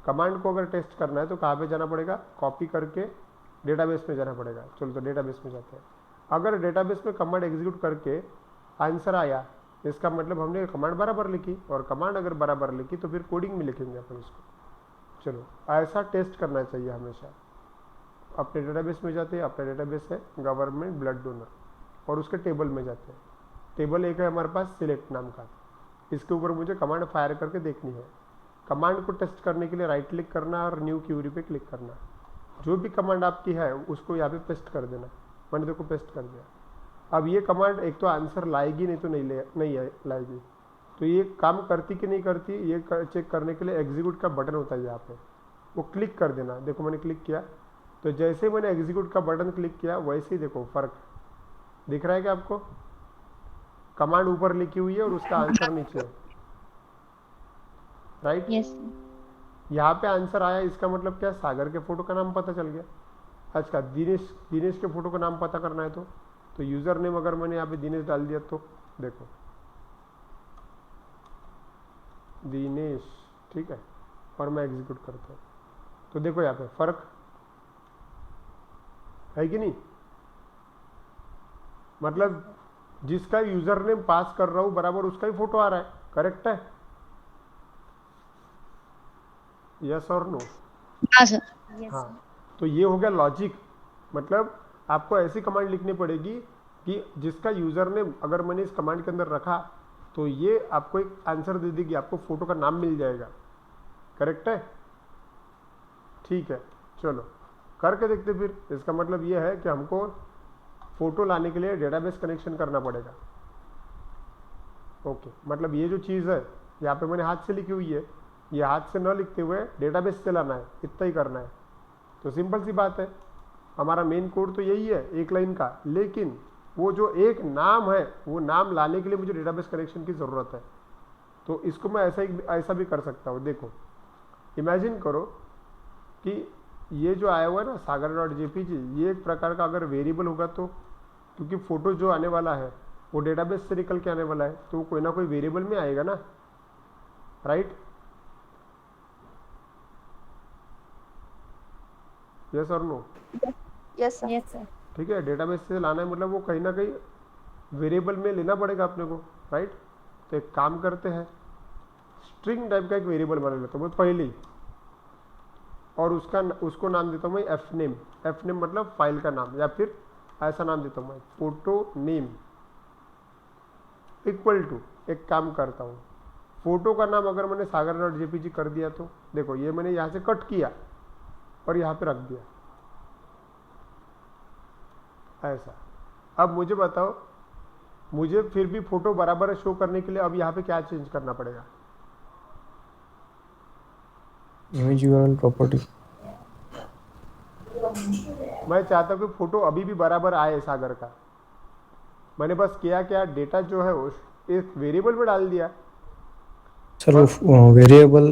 कमांड को अगर टेस्ट करना है तो कहाँ पे जाना पड़ेगा, कॉपी करके डेटाबेस में जाना पड़ेगा। चलो तो डेटाबेस में जाते हैं। अगर डेटाबेस में कमांड एग्जीक्यूट करके आंसर आया, इसका मतलब हमने कमांड बराबर लिखी, और कमांड अगर बराबर लिखी तो फिर कोडिंग में लिखेंगे अपन इसको। चलो, ऐसा टेस्ट करना चाहिए हमेशा। अपने डेटाबेस में जाते हैं, अपना डेटाबेस है गवर्नमेंट ब्लड डोनर, और उसके टेबल में जाते हैं। टेबल एक है हमारे पास सिलेक्ट नाम का, इसके ऊपर मुझे कमांड फायर करके देखनी है। कमांड को टेस्ट करने के लिए राइट क्लिक करना और न्यू क्यूरी पे क्लिक करना। जो भी कमांड आपकी है उसको यहाँ पे पेस्ट कर देना। मैंने देखो पेस्ट कर दिया। अब ये कमांड एक तो आंसर लाएगी, नहीं तो नहीं लाएगी। तो ये काम करती कि नहीं करती, ये चेक करने के लिए एग्जीक्यूट का बटन होता है यहाँ पे, वो क्लिक कर देना। देखो मैंने क्लिक किया, तो जैसे मैंने एग्जीक्यूट का बटन क्लिक किया वैसे ही देखो फर्क दिख रहा है क्या आपको? कमांड ऊपर लिखी हुई है और उसका आंसर नीचे है, राइट। यस यहाँ पे आंसर आया, इसका मतलब क्या, सागर के फोटो का नाम पता चल गया। अच्छा, दिनेश के फोटो का नाम पता करना है तो यूजर नेम अगर मैंने यहाँ पे दिनेश डाल दिया तो देखो दिनेश, ठीक है, और मैं एग्जीक्यूट करता हूँ तो देखो यहाँ पे फर्क है कि नहीं। मतलब जिसका यूजर नेम पास कर रहा हूं बराबर उसका ही फोटो आ रहा है, करेक्ट है? यस और नो? हाँ सर। यस हाँ, तो ये हो गया लॉजिक। मतलब आपको ऐसी कमांड लिखनी पड़ेगी कि जिसका यूजर नेम अगर मैंने इस कमांड के अंदर रखा तो ये आपको एक आंसर दे देगी, आपको फोटो का नाम मिल जाएगा, करेक्ट है? ठीक है, चलो करके देखते फिर। इसका मतलब ये है कि हमको फोटो लाने के लिए डेटाबेस कनेक्शन करना पड़ेगा। ओके, मतलब ये जो चीज़ है यहाँ पे मैंने हाथ से लिखी हुई है, ये हाथ से न लिखते हुए डेटाबेस से लाना है, इतना ही करना है। तो सिंपल सी बात है, हमारा मेन कोड तो यही है एक लाइन का, लेकिन वो जो एक नाम है वो नाम लाने के लिए मुझे डेटाबेस कनेक्शन की ज़रूरत है। तो इसको मैं ऐसा भी कर सकता हूँ। देखो इमेजिन करो कि ये जो आया हुआ है ना sagar.jpg, ये एक प्रकार का अगर वेरिएबल होगा तो, क्योंकि फोटो जो आने वाला है वो डेटाबेस से निकल के आने वाला है, तो कोई ना कोई वेरिएबल में आएगा ना, राइट? यस और no? Yes sir. Yes sir ठीक है, डेटाबेस से लाना है मतलब वो कहीं ना कहीं वेरिएबल में लेना पड़ेगा अपने को, राइट? तो एक काम करते हैं, स्ट्रिंग टाइप का एक वेरिएबल बना लेता हूँ मैं पहले ही, और उसको नाम देता हूँ मैं एफ नेम। एफ नेम मतलब फाइल का नाम, या फिर ऐसा नाम देता हूँ मैं फोटो नेम इक्वल टू, एक काम करता हूँ, फोटो का नाम अगर मैंने sagar.jpg कर दिया तो देखो ये मैंने यहाँ से कट किया और यहाँ पे रख दिया ऐसा। अब मुझे बताओ, मुझे फिर भी फोटो बराबर शो करने के लिए अब यहाँ पे क्या चेंज करना पड़ेगा? Image URL property. मैं चाहता हूँ कि फोटो अभी भी बराबर आए सागर का। मैंने बस किया क्या, डेटा जो है वो एक वेरिएबल में डाल दिया। सर वो वेरिएबल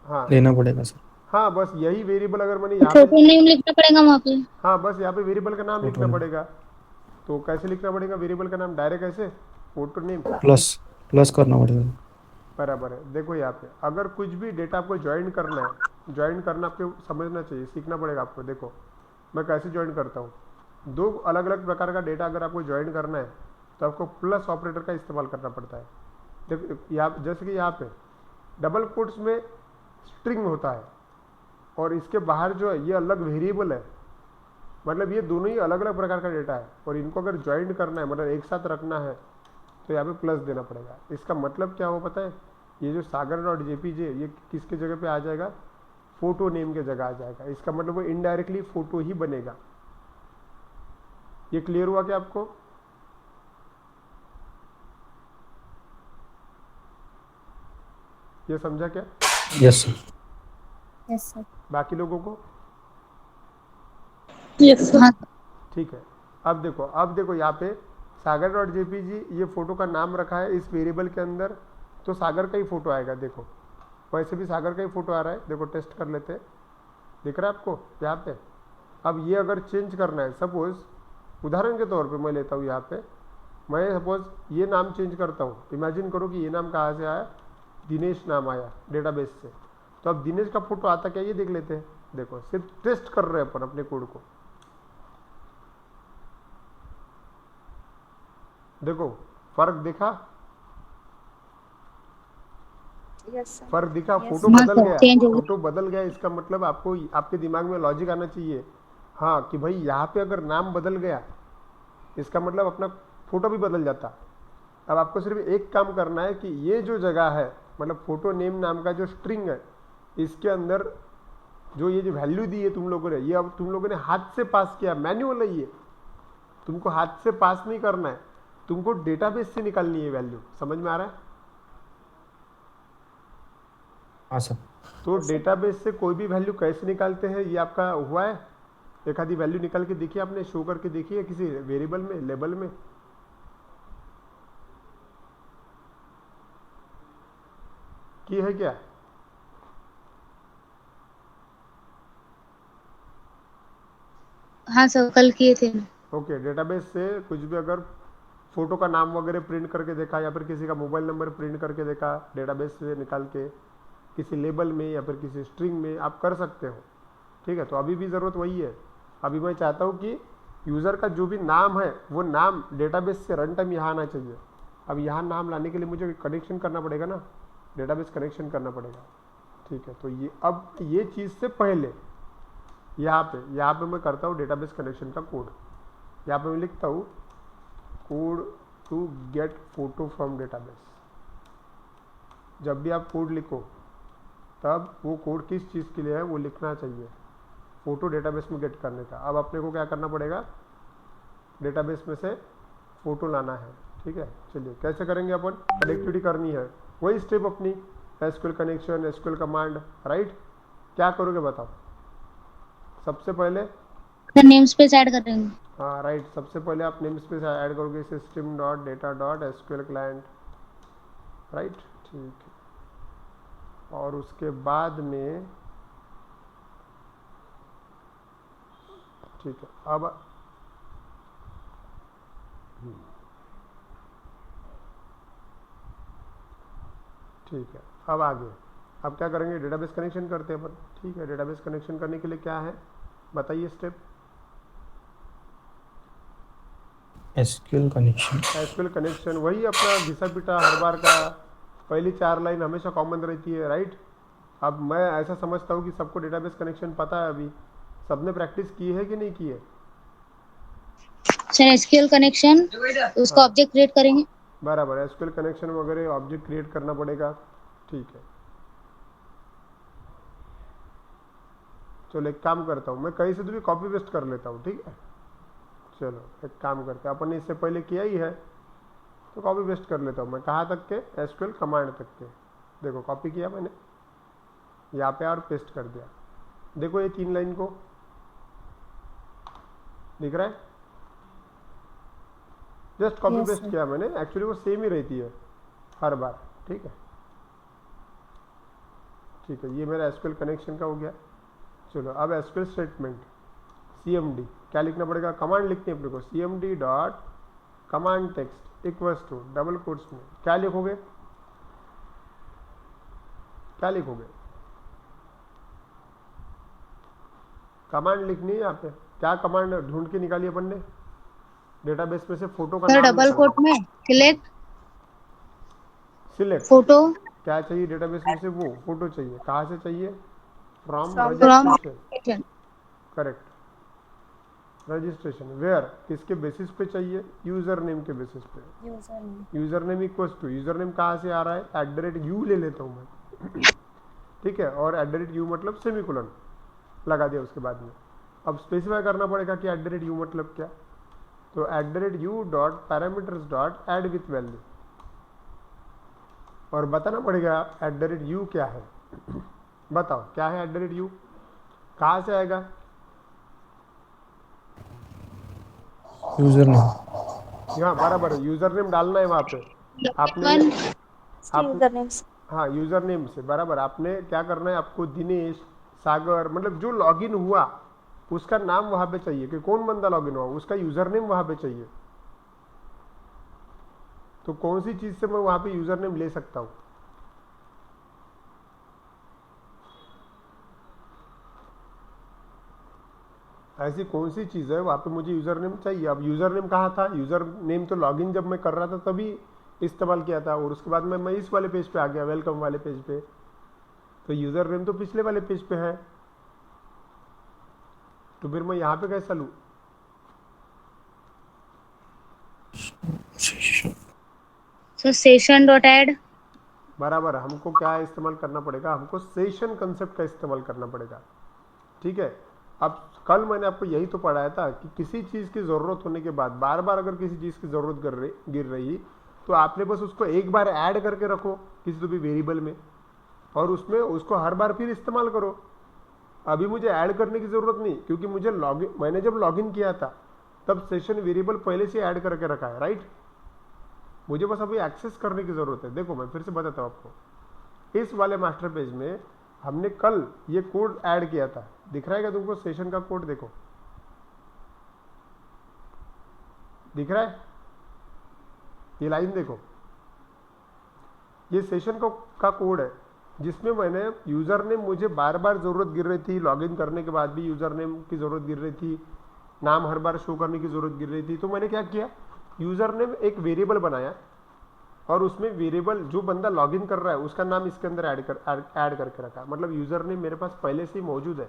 हाँ लेना पड़ेगा सर। हाँ, बस यही वेरिएबल अगर मैंने यहाँ फोटो पे, नेम लिखना पड़ेगा वहाँ पे। हाँ बस यहाँ पे वेरिएबल का नाम फोटो लिखना नेम। पड़ेगा। तो कैसे लिखना पड़ेगा वेरिएबल का नाम? डायरेक्ट ऐसे फोटो नेम प्लस करना पड़ेगा। बराबर है। देखो यहाँ पे अगर कुछ भी डेटा आपको ज्वाइन करना है, ज्वाइन करना आपको समझना चाहिए, सीखना पड़ेगा आपको। देखो मैं कैसे ज्वाइन करता हूँ, दो अलग अलग प्रकार का डेटा अगर आपको ज्वाइन करना है तो आपको प्लस ऑपरेटर का इस्तेमाल करना पड़ता है। देखो यहाँ जैसे कि यहाँ पे डबल कोट्स में स्ट्रिंग होता है और इसके बाहर जो है ये अलग वेरिएबल है, मतलब ये दोनों ही अलग अलग प्रकार का डेटा है और इनको अगर ज्वाइन करना है, मतलब एक साथ रखना है, तो यहाँ पे प्लस देना पड़ेगा। इसका मतलब क्या हो पता है, ये जो sagar.jpg ये किसके जगह पे आ जाएगा? फोटो नेम के जगह आ जाएगा। इसका मतलब वो इनडायरेक्टली फोटो ही बनेगा। ये क्लियर हुआ क्या आपको? ये समझा क्या? Yes sir. Yes, sir. बाकी लोगों को? हाँ ठीक है। अब देखो यहाँ पे sagar.jpg ये फोटो का नाम रखा है इस वेरिएबल के अंदर, तो सागर का ही फोटो आएगा। देखो वैसे भी सागर का ही फोटो आ रहा है, देखो टेस्ट कर लेते हैं, दिख रहा है आपको यहाँ पे। अब ये अगर चेंज करना है, सपोज उदाहरण के तौर पे मैं लेता हूँ यहाँ पे, मैं सपोज ये नाम चेंज करता हूँ। इमेजिन करो कि ये नाम कहाँ से आया, दिनेश नाम आया डेटाबेस से। तो अब दिनेश का फोटो आता क्या, ये देख लेते हैं। देखो सिर्फ टेस्ट कर रहे हैं अपन अपने कोड को। देखो फर्क दिखा? Yes, sir. फर्क दिखा? Yes. फोटो हाँ बदल सर, गया, change हो गया। फोटो बदल गया। इसका मतलब आपको आपके दिमाग में लॉजिक आना चाहिए, हाँ कि भाई यहाँ पे अगर नाम बदल गया इसका मतलब अपना फोटो भी बदल जाता। अब आपको सिर्फ एक काम करना है कि ये जो जगह है, मतलब फोटो नेम नाम का जो स्ट्रिंग है, इसके अंदर जो ये जो वैल्यू दी है तुम लोगों ने, ये अब तुम लोगों ने हाथ से पास किया, मैन्युअल है ये, तुमको हाथ से पास नहीं करना है, तुमको डेटाबेस से निकालनी है वैल्यू। समझ में आ रहा है? हाँ सर। तो डेटाबेस से कोई भी वैल्यू कैसे निकालते हैं ये आपका हुआ है? एक आधी वैल्यू निकाल के देखिए आपने, शो करके देखिए किसी वेरिएबल में, लेबल में। की है क्या? हाँ सर, कल किए थे। ओके, डेटाबेस से कुछ भी अगर फोटो का नाम वगैरह प्रिंट करके देखा या फिर किसी का मोबाइल नंबर प्रिंट करके देखा डेटाबेस से निकाल के, किसी लेबल में या फिर किसी स्ट्रिंग में आप कर सकते हो। ठीक है, तो अभी भी ज़रूरत वही है। अभी मैं चाहता हूँ कि यूज़र का जो भी नाम है वो नाम डेटाबेस से रन टाइम यहाँ आना चाहिए। अब यहाँ नाम लाने के लिए मुझे कनेक्शन करना पड़ेगा ना, डेटाबेस कनेक्शन करना पड़ेगा। ठीक है, तो ये अब ये चीज़ से पहले यहाँ पे मैं करता हूँ डेटाबेस कनेक्शन का कोड। यहाँ पे मैं लिखता हूँ code to get photo from database. जब भी आप कोड लिखो तब वो कोड किस चीज़ के लिए है वो लिखना चाहिए, फोटो डेटाबेस में गेट करने का। अब अपने को क्या करना पड़ेगा, डेटाबेस में से फोटो लाना है। ठीक है, चलिए कैसे करेंगे अपन, कनेक्टिविटी करनी है, वही स्टेप अपनी, SQL connection, SQL command, right. क्या करोगे बताओ? सबसे पहले नेम स्पेस ऐड करेंगे। हाँ राइट, सबसे पहले आप नेम स्पेस ऐड करोगे system dot data dot SQL client, right. ठीक है, और उसके बाद में ठीक है, अब ठीक है, अब आगे अब क्या करेंगे, डेटाबेस कनेक्शन करते हैं अपन। ठीक है, डेटाबेस कनेक्शन करने के लिए क्या है बताइए step. SQL connection. SQL connection वही अपना घिसा पिटा हर बार का पहली 4 लाइन हमेशा कॉमन रहती है, राइट। अब मैं ऐसा समझता हूँ कि सबको डेटाबेस कनेक्शन पता है, अभी सबने प्रैक्टिस की है कि नहीं की है? सर एसक्यूएल कनेक्शन उसका हाँ ऑब्जेक्ट क्रिएट करेंगे। बराबर, एसक्यूएल कनेक्शन वगैरह ऑब्जेक्ट क्रिएट करना पड़ेगा, ठीक है। चलो एक काम करता हूँ, मैं कहीं से तो भी कॉपी पेस्ट कर लेता हूँ, ठीक है। चलो एक काम करते हैं, अपन ने इससे पहले किया ही है तो कॉपी पेस्ट कर लेता हूँ मैं। कहाँ तक के? एसक्यूएल कमांड तक के। देखो कॉपी किया मैंने यहाँ पे और पेस्ट कर दिया। देखो ये 3 लाइन को दिख रहा है, just copy Yes, paste sir. किया मैंने। एक्चुअली वो सेम ही रहती है हर बार, ठीक है। ठीक है, ये मेरा एसक्यूएल कनेक्शन का हो गया। चलो अब एसक्यूएल स्टेटमेंट cmd क्या लिखना पड़ेगा? कमांड लिखनी है अपने को, cmd dot command text equals to double quotes में क्या लिखोगे? क्या लिखोगे? कमांड लिखनी है यहाँ पे। क्या कमांड ढूंढ के निकाली अपन ने? डेटाबेस में से फोटो का सर नाम डबल कोट में सिलेक्ट सिलेक्ट फोटो क्या चाहिए डेटाबेस में से? वो फोटो चाहिए। कहाँ से चाहिए? From From from registration, correct. Registration where, किसके बेसिस पे चाहिए? यूजर नेम के बेसिस पे। username. User name equals to, user name कहाँ से आ रहा है? @u ले लेता हूँ मैं, ठीक है। और @u मतलब सेमीकोलन लगा दिया उसके बाद में। अब स्पेसिफाई करना पड़ेगा कि @u मतलब क्या। तो @u dot parameters dot add with value, और बताना पड़ेगा @u क्या है। बताओ क्या है @u? कहाँ से आएगा? User name. यहाँ बराबर है, यूजर नेम डालना है वहाँ पे आपने। इसके आप username से. हाँ यूजर नेम से बराबर। आपने क्या करना है? आपको दिनेश, सागर, मतलब जो लॉगिन हुआ उसका नाम वहाँ पे चाहिए कि कौन बंदा लॉगिन हुआ, उसका यूजर नेम वहाँ पे चाहिए। तो कौन सी चीज़ से मैं वहाँ पे यूजर नेम ले सकता हूँ? ऐसी कौन सी चीज़ है वहाँ पे मुझे यूज़र नेम चाहिए? अब यूज़र नेम कहाँ था? यूज़र नेम तो लॉगिन जब मैं कर रहा था तभी इस्तेमाल किया था, और उसके बाद में मैं इस वाले पेज पे आ गया, वेलकम वाले पेज पे। तो यूज़र नेम तो पिछले वाले पेज पे है, तो फिर मैं यहाँ पे कैसा लूँ? सो सेशन डॉट ऐड बराबर, हमको क्या इस्तेमाल करना पड़ेगा? हमको सेशन कंसेप्ट का इस्तेमाल करना पड़ेगा, ठीक है। अब कल मैंने आपको यही तो पढ़ाया था कि किसी चीज़ की ज़रूरत होने के बाद बार बार अगर किसी चीज़ की ज़रूरत गिर रही तो आपने बस उसको एक बार ऐड करके रखो किसी तो भी वेरिएबल में, और उसमें उसको हर बार फिर इस्तेमाल करो। अभी मुझे ऐड करने की ज़रूरत नहीं, क्योंकि मुझे मैंने जब लॉगिन किया था तब सेशन वेरिएबल पहले से ऐड करके रखा है, राइट। मुझे बस अभी एक्सेस करने की ज़रूरत है। देखो मैं फिर से बताता हूँ आपको, इस वाले मास्टर पेज में हमने कल ये कोड ऐड किया था, दिख रहा है क्या तुमको? सेशन का कोड देखो, दिख रहा है? ये लाइन देखो, ये सेशन का कोड है जिसमें मैंने यूज़र नेम, मुझे बार बार ज़रूरत गिर रही थी, लॉगिन करने के बाद भी यूज़र नेम की ज़रूरत गिर रही थी, नाम हर बार शो करने की ज़रूरत गिर रही थी। तो मैंने क्या किया? यूज़र नेम एक वेरिएबल बनाया, और उसमें वेरिएबल जो बंदा लॉगिन कर रहा है उसका नाम इसके अंदर ऐड करके रखा। मतलब यूज़र नेम मेरे पास पहले से ही मौजूद है,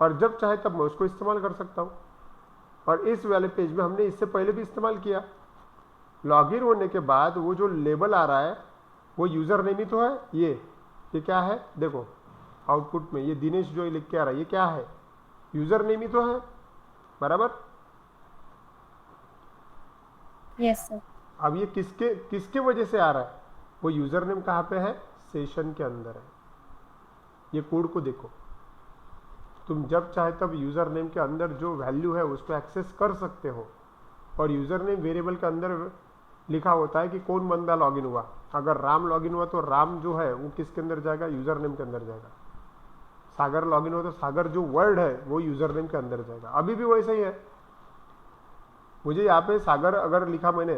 और जब चाहे तब मैं उसको इस्तेमाल कर सकता हूँ। और इस वाले पेज में हमने इससे पहले भी इस्तेमाल किया। लॉगिन होने के बाद वो जो लेबल आ रहा है वो यूज़र नेम ही तो है। ये क्या है? देखो आउटपुट में ये दिनेश जो लिख के आ रहा है, ये क्या है? यूज़र नेम ही तो है, बराबर। Yes, sir. अब ये किसके वजह से आ रहा है? वो यूज़र नेम कहाँ पे है? सेशन के अंदर है। ये कोड को देखो, तुम जब चाहे तब यूज़र नेम के अंदर जो वैल्यू है उसको एक्सेस कर सकते हो। और यूज़र नेम वेरिएबल के अंदर लिखा होता है कि कौन बंदा लॉगिन हुआ। अगर राम लॉगिन हुआ तो राम जो है वो किसके अंदर जाएगा? यूज़र नेम के अंदर जाएगा। सागर लॉगिन हुआ तो सागर जो वर्ड है वो यूज़र नेम के अंदर जाएगा। अभी भी वैसा ही है। मुझे यहाँ पे सागर अगर लिखा मैंने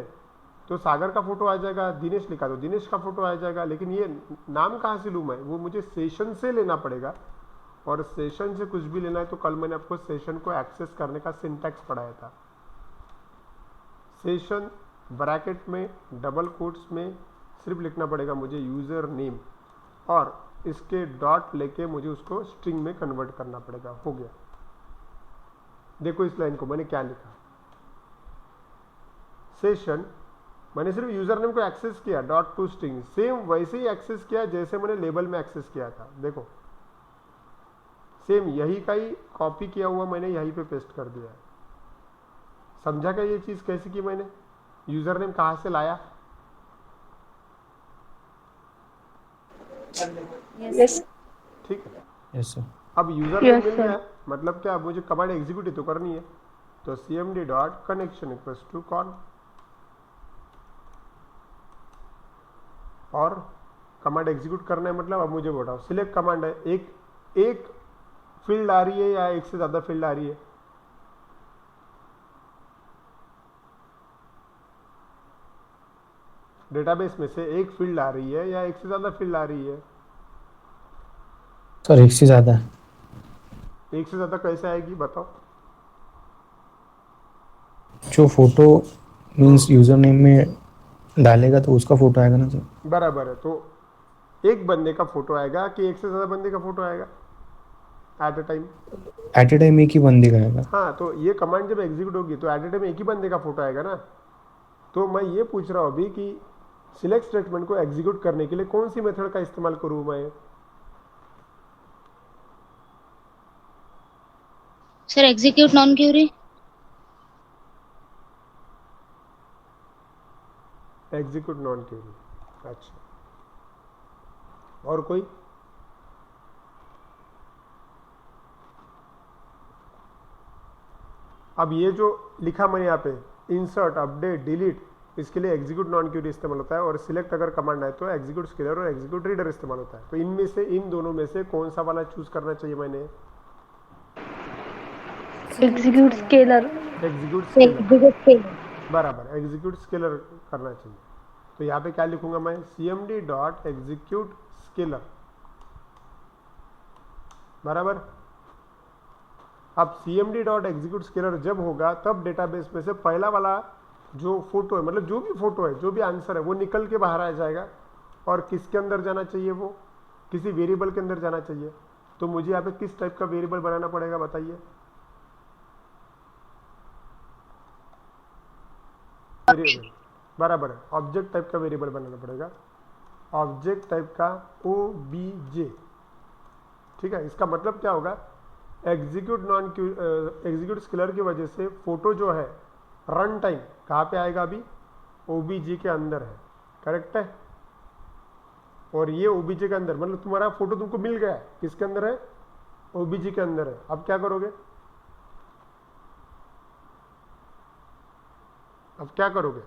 तो सागर का फोटो आ जाएगा, दिनेश लिखा तो दिनेश का फोटो आ जाएगा, लेकिन ये नाम कहाँ से लूँ मैं? वो मुझे सेशन से लेना पड़ेगा। और सेशन से कुछ भी लेना है तो कल मैंने आपको सेशन को एक्सेस करने का सिंटैक्स पढ़ाया था। सेशन ब्रैकेट में डबल कोट्स में सिर्फ लिखना पड़ेगा मुझे यूज़र नेम और इसके डॉट लेके मुझे उसको स्ट्रिंग में कन्वर्ट करना पड़ेगा। हो गया। देखो इस लाइन को मैंने क्या लिखा, सेशन, मैंने सिर्फ यूजर नेम को एक्सेस किया डॉट टू स्ट्रिंग, सेम वैसे ही एक्सेस किया जैसे मैंने लेबल में एक्सेस किया था। देखो सेम यही का ही कॉपी किया हुआ मैंने यहीं पे पेस्ट कर दिया है। समझा क्या ये चीज कैसे की मैंने? यूजर नेम कहां से लाया? Yes. ठीक है। Yes sir. अब यूजर नेम मिल गया, मतलब क्या, अब मुझे कमांड एग्जीक्यूट ही तो करनी है। तो cmd dot connection equals to con, और कमांड एग्जीक्यूट करना है, मतलब अब मुझे बताओ सिलेक्ट कमांड है, एक फील्ड आ रही है या एक से ज्यादा फील्ड आ रही है? डेटाबेस में से एक फील्ड आ रही है या एक से ज्यादा फील्ड आ रही है? सर एक से ज़्यादा है। एक से ज्यादा कैसे आएगी बताओ? जो फोटो मीन्स यूजर नेम में डालेगा तो उसका फोटो आएगा ना सर। बराबर है। तो एक बंदे का फोटो आएगा कि एक से ज्यादा बंदे का फोटो आएगा at a time? At a time एक ही बंदे का आएगा। हाँ, तो ये कमांड जब एग्जीक्यूट होगी तो एट अ टाइम एक ही बंदे का फोटो आएगा ना। तो मैं ये पूछ रहा हूँ अभी कि सिलेक्ट स्टेटमेंट को एग्जीक्यूट करने के लिए कौन सी मेथड का इस्तेमाल करूँ मैं? Sir execute non query. Execute non query, अच्छा। और कोई? अब ये जो लिखा मैंने यहाँ पे इंसर्ट, अपडेट, डिलीट, इसके लिए एग्जीक्यूट नॉन क्यूरी इस्तेमाल होता है, और सिलेक्ट अगर कमांड है तो एग्जीक्यूट स्केलर और एग्जीक्यूट रीडर इस्तेमाल होता है। तो इनमें से, इन दोनों में से कौन सा वाला चूज करना चाहिए मैंने? Execute scalar. Execute scalar, execute बराबर, एग्जीक्यूट स्केलर करना चाहिए। तो यहाँ पे क्या लिखूंगा मैं? cmd डॉट एग्जीक्यूट स्केलर, बराबर। अब cmd डॉट एग्जीक्यूट स्केलर जब होगा तब डेटाबेस में से पहला वाला जो फोटो है, मतलब जो भी फोटो है, जो भी आंसर है, वो निकल के बाहर आ जाएगा। और किसके अंदर जाना चाहिए? वो किसी वेरिएबल के अंदर जाना चाहिए। तो मुझे यहाँ पे किस टाइप का वेरिएबल बनाना पड़ेगा बताइए? वेरिएबल, बराबर है, ऑब्जेक्ट टाइप का वेरिएबल बनाना पड़ेगा, ऑब्जेक्ट टाइप का obj। ठीक है, इसका मतलब क्या होगा? एग्जीक्यूट स्केलर की वजह से फोटो जो है रन टाइम कहाँ पे आएगा? अभी obj के अंदर है, करेक्ट है। और ये obj के अंदर, मतलब तुम्हारा फोटो तुमको मिल गया है, किसके अंदर है? obj के अंदर है। अब क्या करोगे? अब क्या करोगे?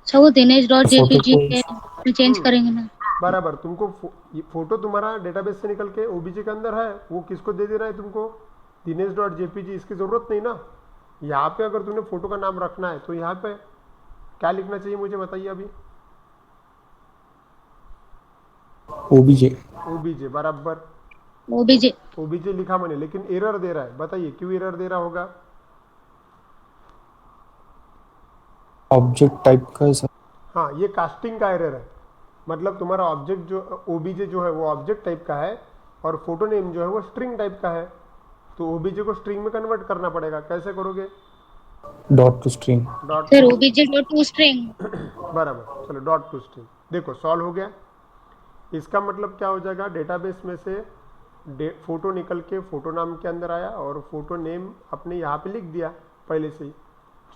सर वो दिनेश डॉट फोटो जेपीजी को में चेंज करेंगे ना। बराबर, तुमको ये फोटो तुम्हारा डेटाबेस से निकल के ओबीजे के अंदर है, वो किसको दे देना है तुमको? Dinesh dot JPG. इसकी जरूरत नहीं ना। यहाँ पे अगर तुमने फोटो का नाम रखना है तो यहाँ पे क्या लिखना चाहिए मुझे बताइए अभी? ओबीजे। ओबीजे, बराबर, ओबीजे। ओबीजे लिखा मैंने, लेकिन एरर दे रहा है। बताइए क्यों एरर दे रहा होगा? ऑब्जेक्ट टाइप का सर। हाँ, ये कास्टिंग का एरर है। मतलब तुम्हारा ऑब्जेक्ट जो ओबीजे जो है वो ऑब्जेक्ट टाइप का है, और फोटो नेम जो है वो स्ट्रिंग टाइप का है। तो ओबीजे को स्ट्रिंग में कन्वर्ट करना पड़ेगा। कैसे करोगे? Dot to string. Dot sir OBJ dot to string. बराबर, चलो डॉट टू स्ट्रिंग। देखो सॉल्व हो गया। इसका मतलब क्या हो जाएगा? डेटाबेस में से फोटो निकल के फोटो नाम के अंदर आया, और फोटो नेम अपने यहाँ पे लिख दिया पहले से ही।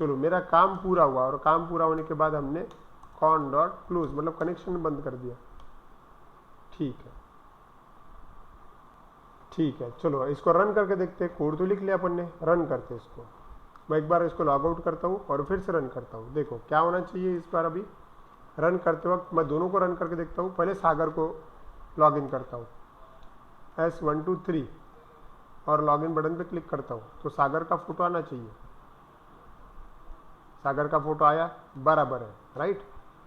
चलो मेरा काम पूरा हुआ, और काम पूरा होने के बाद हमने कॉन डॉट क्लोज, मतलब कनेक्शन बंद कर दिया। ठीक है, ठीक है, चलो इसको रन करके देखते हैं। कोड तो लिख लिया अपन ने, रन करते हैं इसको। मैं एक बार इसको लॉग आउट करता हूँ और फिर से रन करता हूँ। देखो क्या होना चाहिए इस बार। अभी रन करते वक्त मैं दोनों को रन करके देखता हूँ। पहले सागर को लॉग इन करता हूँ, S123, और लॉग इन बटन पे क्लिक करता हूँ तो सागर का फोटो आना चाहिए। सागर का फोटो आया, बराबर है, राइट।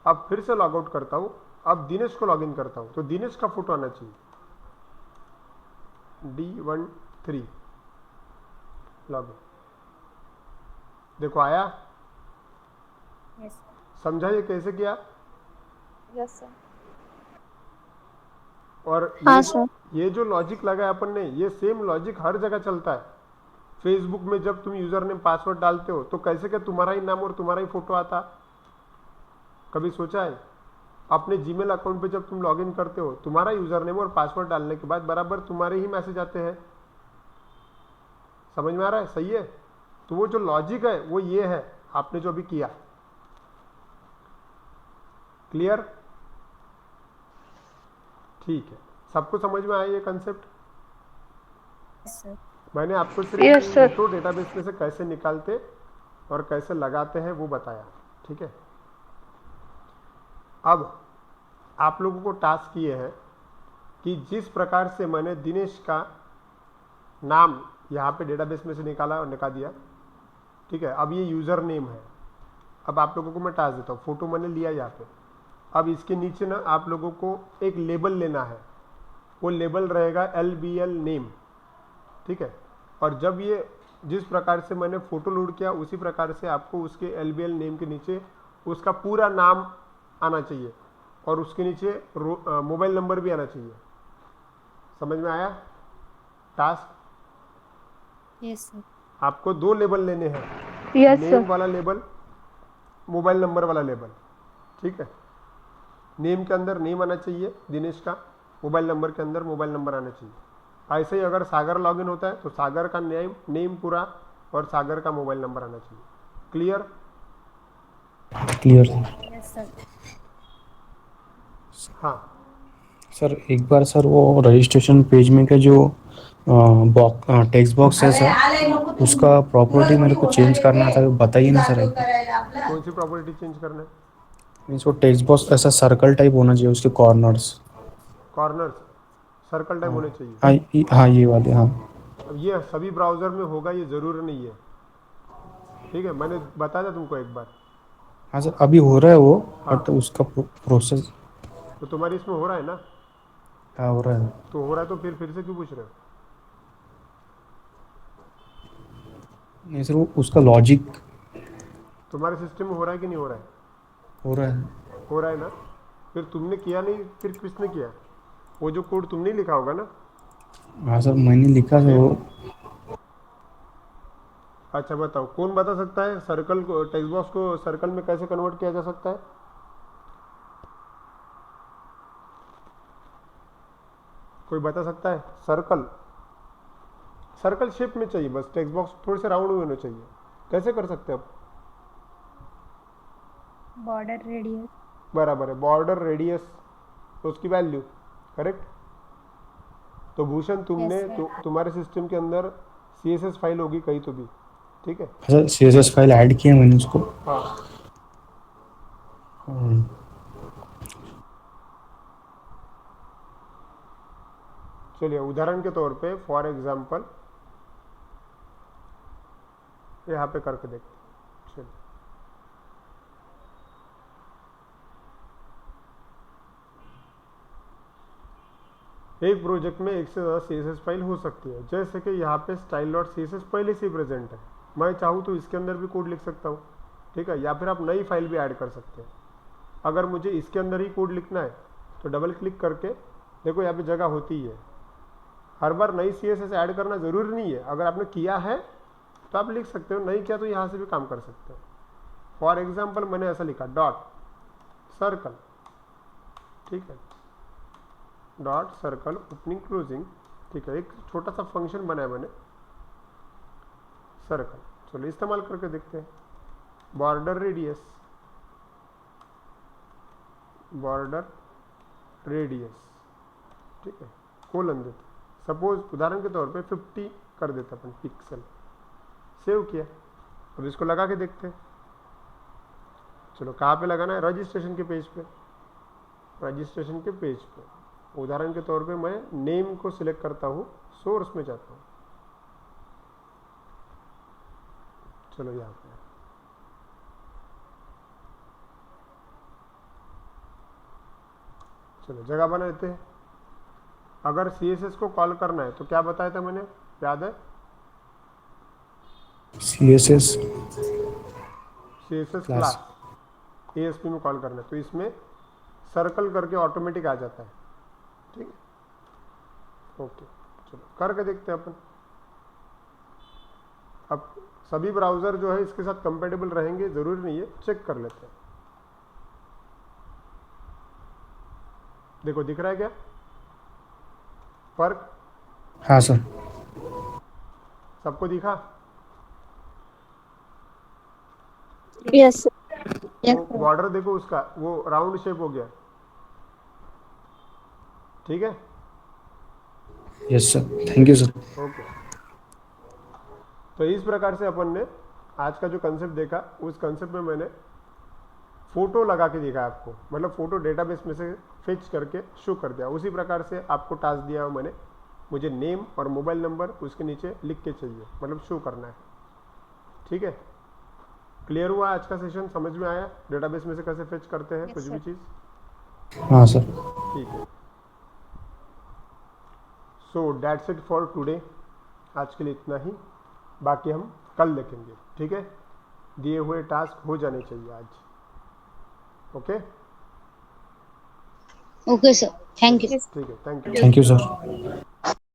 अब फिर से लॉग आउट करता हूँ, अब दिनेश को लॉग इन करता हूँ तो दिनेश का फोटो आना चाहिए, D13, लॉग इन। देखो आया। Yes. समझा ये कैसे किया? Yes sir. और हाँ सर। ये जो लॉजिक लगाया अपन ने, ये सेम लॉजिक हर जगह चलता है। फेसबुक में जब तुम यूजर नेम पासवर्ड डालते हो तो कैसे क्या तुम्हारा ही नाम और तुम्हारा ही फोटो आता? कभी सोचा है? अपने जीमेल अकाउंट पे जब तुम लॉगिन करते हो, तुम्हारा यूजर नेम और पासवर्ड डालने के बाद बराबर तुम्हारे ही मैसेज आते हैं। समझ में आ रहा है? सही है। तो वो जो लॉजिक है वो ये है, आपने जो अभी किया। क्लियर? ठीक है, सबको समझ में आया ये कंसेप्ट? सर। मैंने आपको Yes, सिर्फ sir. फोटो डेटाबेस में से कैसे निकालते और कैसे लगाते हैं वो बताया। ठीक है, अब आप लोगों को टास्क ये है कि जिस प्रकार से मैंने दिनेश का नाम यहाँ पे डेटाबेस में से निकाला और निकाल दिया, ठीक है, अब ये यूज़र नेम है। अब आप लोगों को मैं टास्क देता हूँ, फोटो मैंने लिया यहाँ पे। अब इसके नीचे ना आप लोगों को एक लेबल लेना है, वो लेबल रहेगा LBL नेम। ठीक है, और जब ये जिस प्रकार से मैंने फोटो लोड किया उसी प्रकार से आपको उसके LBL नेम के नीचे उसका पूरा नाम आना चाहिए और उसके नीचे मोबाइल नंबर भी आना चाहिए। समझ में आया टास्क? Yes sir. आपको 2 लेबल लेने हैं, यस नेम सर। वाला लेबल, मोबाइल नंबर वाला लेबल। ठीक है, नेम के अंदर नेम आना चाहिए दिनेश का, मोबाइल नंबर के अंदर मोबाइल नंबर आना चाहिए। ऐसे ही अगर सागर लॉगिन होता है तो सागर का नेम पूरा और सागर का मोबाइल नंबर आना चाहिए। क्लियर? Clear yes sir. हाँ, सर। एक बार सर वो रजिस्ट्रेशन पेज में का जो टेक्स्ट बॉक्स है सर, उसका प्रॉपर्टी मेरे को चेंज करना था, बताइए ना सर। कौन सी प्रॉपर्टी चेंज करना है? मीन्स वो टेक्स्ट बॉक्स ऐसा सर्कल टाइप होना चाहिए, उसके कॉर्नर्स। कॉर्नर्स सर्कल टाइप होने चाहिए। हाँ ये वाले, हाँ। अब ये सभी ब्राउजर में होगा ये ज़रूरी नहीं है। ठीक है, मैंने बताया था तुमको एक बार। हाँ सर, अभी हो रहा है वो, हाँ। बट उसका प्रोसेस। तो तुम्हारी इसमें हो रहा है ना? हाँ हो रहा है। तो हो रहा है तो फिर से क्यों पूछ रहे हो? नहीं सर, वो उसका लॉजिक तुम्हारे सिस्टम में हो रहा है कि नहीं हो रहा है? हो रहा है। हो रहा है ना? फिर तुमने किया नहीं, फिर किसने किया? वो जो कोड तुमने लिखा होगा ना? हाँ सर, मैंने लिखा है वो। अच्छा बताओ, कौन बता सकता है सर्कल को, टेक्स्ट बॉक्स को सर्कल में कैसे कन्वर्ट किया जा सकता है? कोई बता सकता है? सर्कल सर्कल शेप में चाहिए बस, टेक्स्ट बॉक्स थोड़े से राउंड होने चाहिए। कैसे कर सकते हैं आप? Border radius. बराबर है, बॉर्डर रेडियस उसकी वैल्यू। करेक्ट। तो भूषण तुमने Yes, sir. तुम्हारे सिस्टम के अंदर CSS फाइल होगी कहीं तो भी, ठीक है? सर CSS फाइल ऐड किया मैंने उसको। हाँ, हम्म, चलिए उदाहरण के तौर पे फॉर एग्जांपल यहाँ पे करके देखते हैं। चलिए एक प्रोजेक्ट में एक से ज़्यादा CSS फाइल हो सकती है, जैसे कि यहाँ पे style.css पहले से ही प्रेजेंट है। मैं चाहूँ तो इसके अंदर भी कोड लिख सकता हूँ, ठीक है? या फिर आप नई फाइल भी ऐड कर सकते हैं। अगर मुझे इसके अंदर ही कोड लिखना है तो डबल क्लिक करके देखो यहाँ पे जगह होती ही है। हर बार नई CSS ऐड करना ज़रूरी नहीं है, अगर आपने किया है तो आप लिख सकते हो, नहीं किया तो यहाँ से भी काम कर सकते हो। फॉर एग्जाम्पल मैंने ऐसा लिखा डॉट सर्कल, ठीक है? डॉट सर्कल ओपनिंग क्लोजिंग, ठीक है? एक छोटा सा फंक्शन बनाया मैंने सर्कल। चलो इस्तेमाल करके देखते हैं। बॉर्डर रेडियस, बॉर्डर रेडियस, ठीक है? कोलन देते, सपोज उदाहरण के तौर पे 50 कर देते अपन पिक्सल। सेव किया, अब इसको लगा के देखते हैं। चलो कहाँ पे लगाना है? रजिस्ट्रेशन के पेज पे, रजिस्ट्रेशन के पेज पे। उदाहरण के तौर पे मैं नेम को सिलेक्ट करता हूँ, सोर्स में जाता हूँ। चलो यहाँ पे चलो जगह बना देते हैं। अगर CSS को कॉल करना है तो क्या बताया था मैंने, याद है? CSS CSS Class. Class ASP में कॉल करना है, तो इसमें सर्कल करके ऑटोमेटिक आ जाता है। ठीक है, ओके, चलो करके देखते हैं अपन। अब सभी ब्राउज़र जो है इसके साथ कंपेटेबल रहेंगे ज़रूरी नहीं है, चेक कर लेते हैं। देखो दिख रहा है क्या फर्क? हाँ सर। सबको दिखा? यस वो बॉर्डर देखो उसका, वो राउंड शेप हो गया। ठीक है, yes sir, thank you sir. Okay. तो इस प्रकार से अपन ने आज का जो कंसेप्ट देखा, उस कंसेप्ट में मैंने फोटो लगा के दिखा आपको, मतलब फोटो डेटाबेस में से फिच करके शो कर दिया। उसी प्रकार से आपको टास्क दिया मैंने, मुझे नेम और मोबाइल नंबर उसके नीचे लिख के चाहिए, मतलब शो करना है। ठीक है, क्लियर हुआ आज का सेशन? समझ में आया डेटाबेस में से कैसे फिच करते हैं Yes, कुछ भी sir. चीज़? हाँ सर। ठीक है, so that's it for today. आज के लिए इतना ही, बाकी हम कल देखेंगे। ठीक है, दिए हुए टास्क हो जाने चाहिए आज। Okay, okay sir, thank you. ठीक है, thank you. Thank you sir.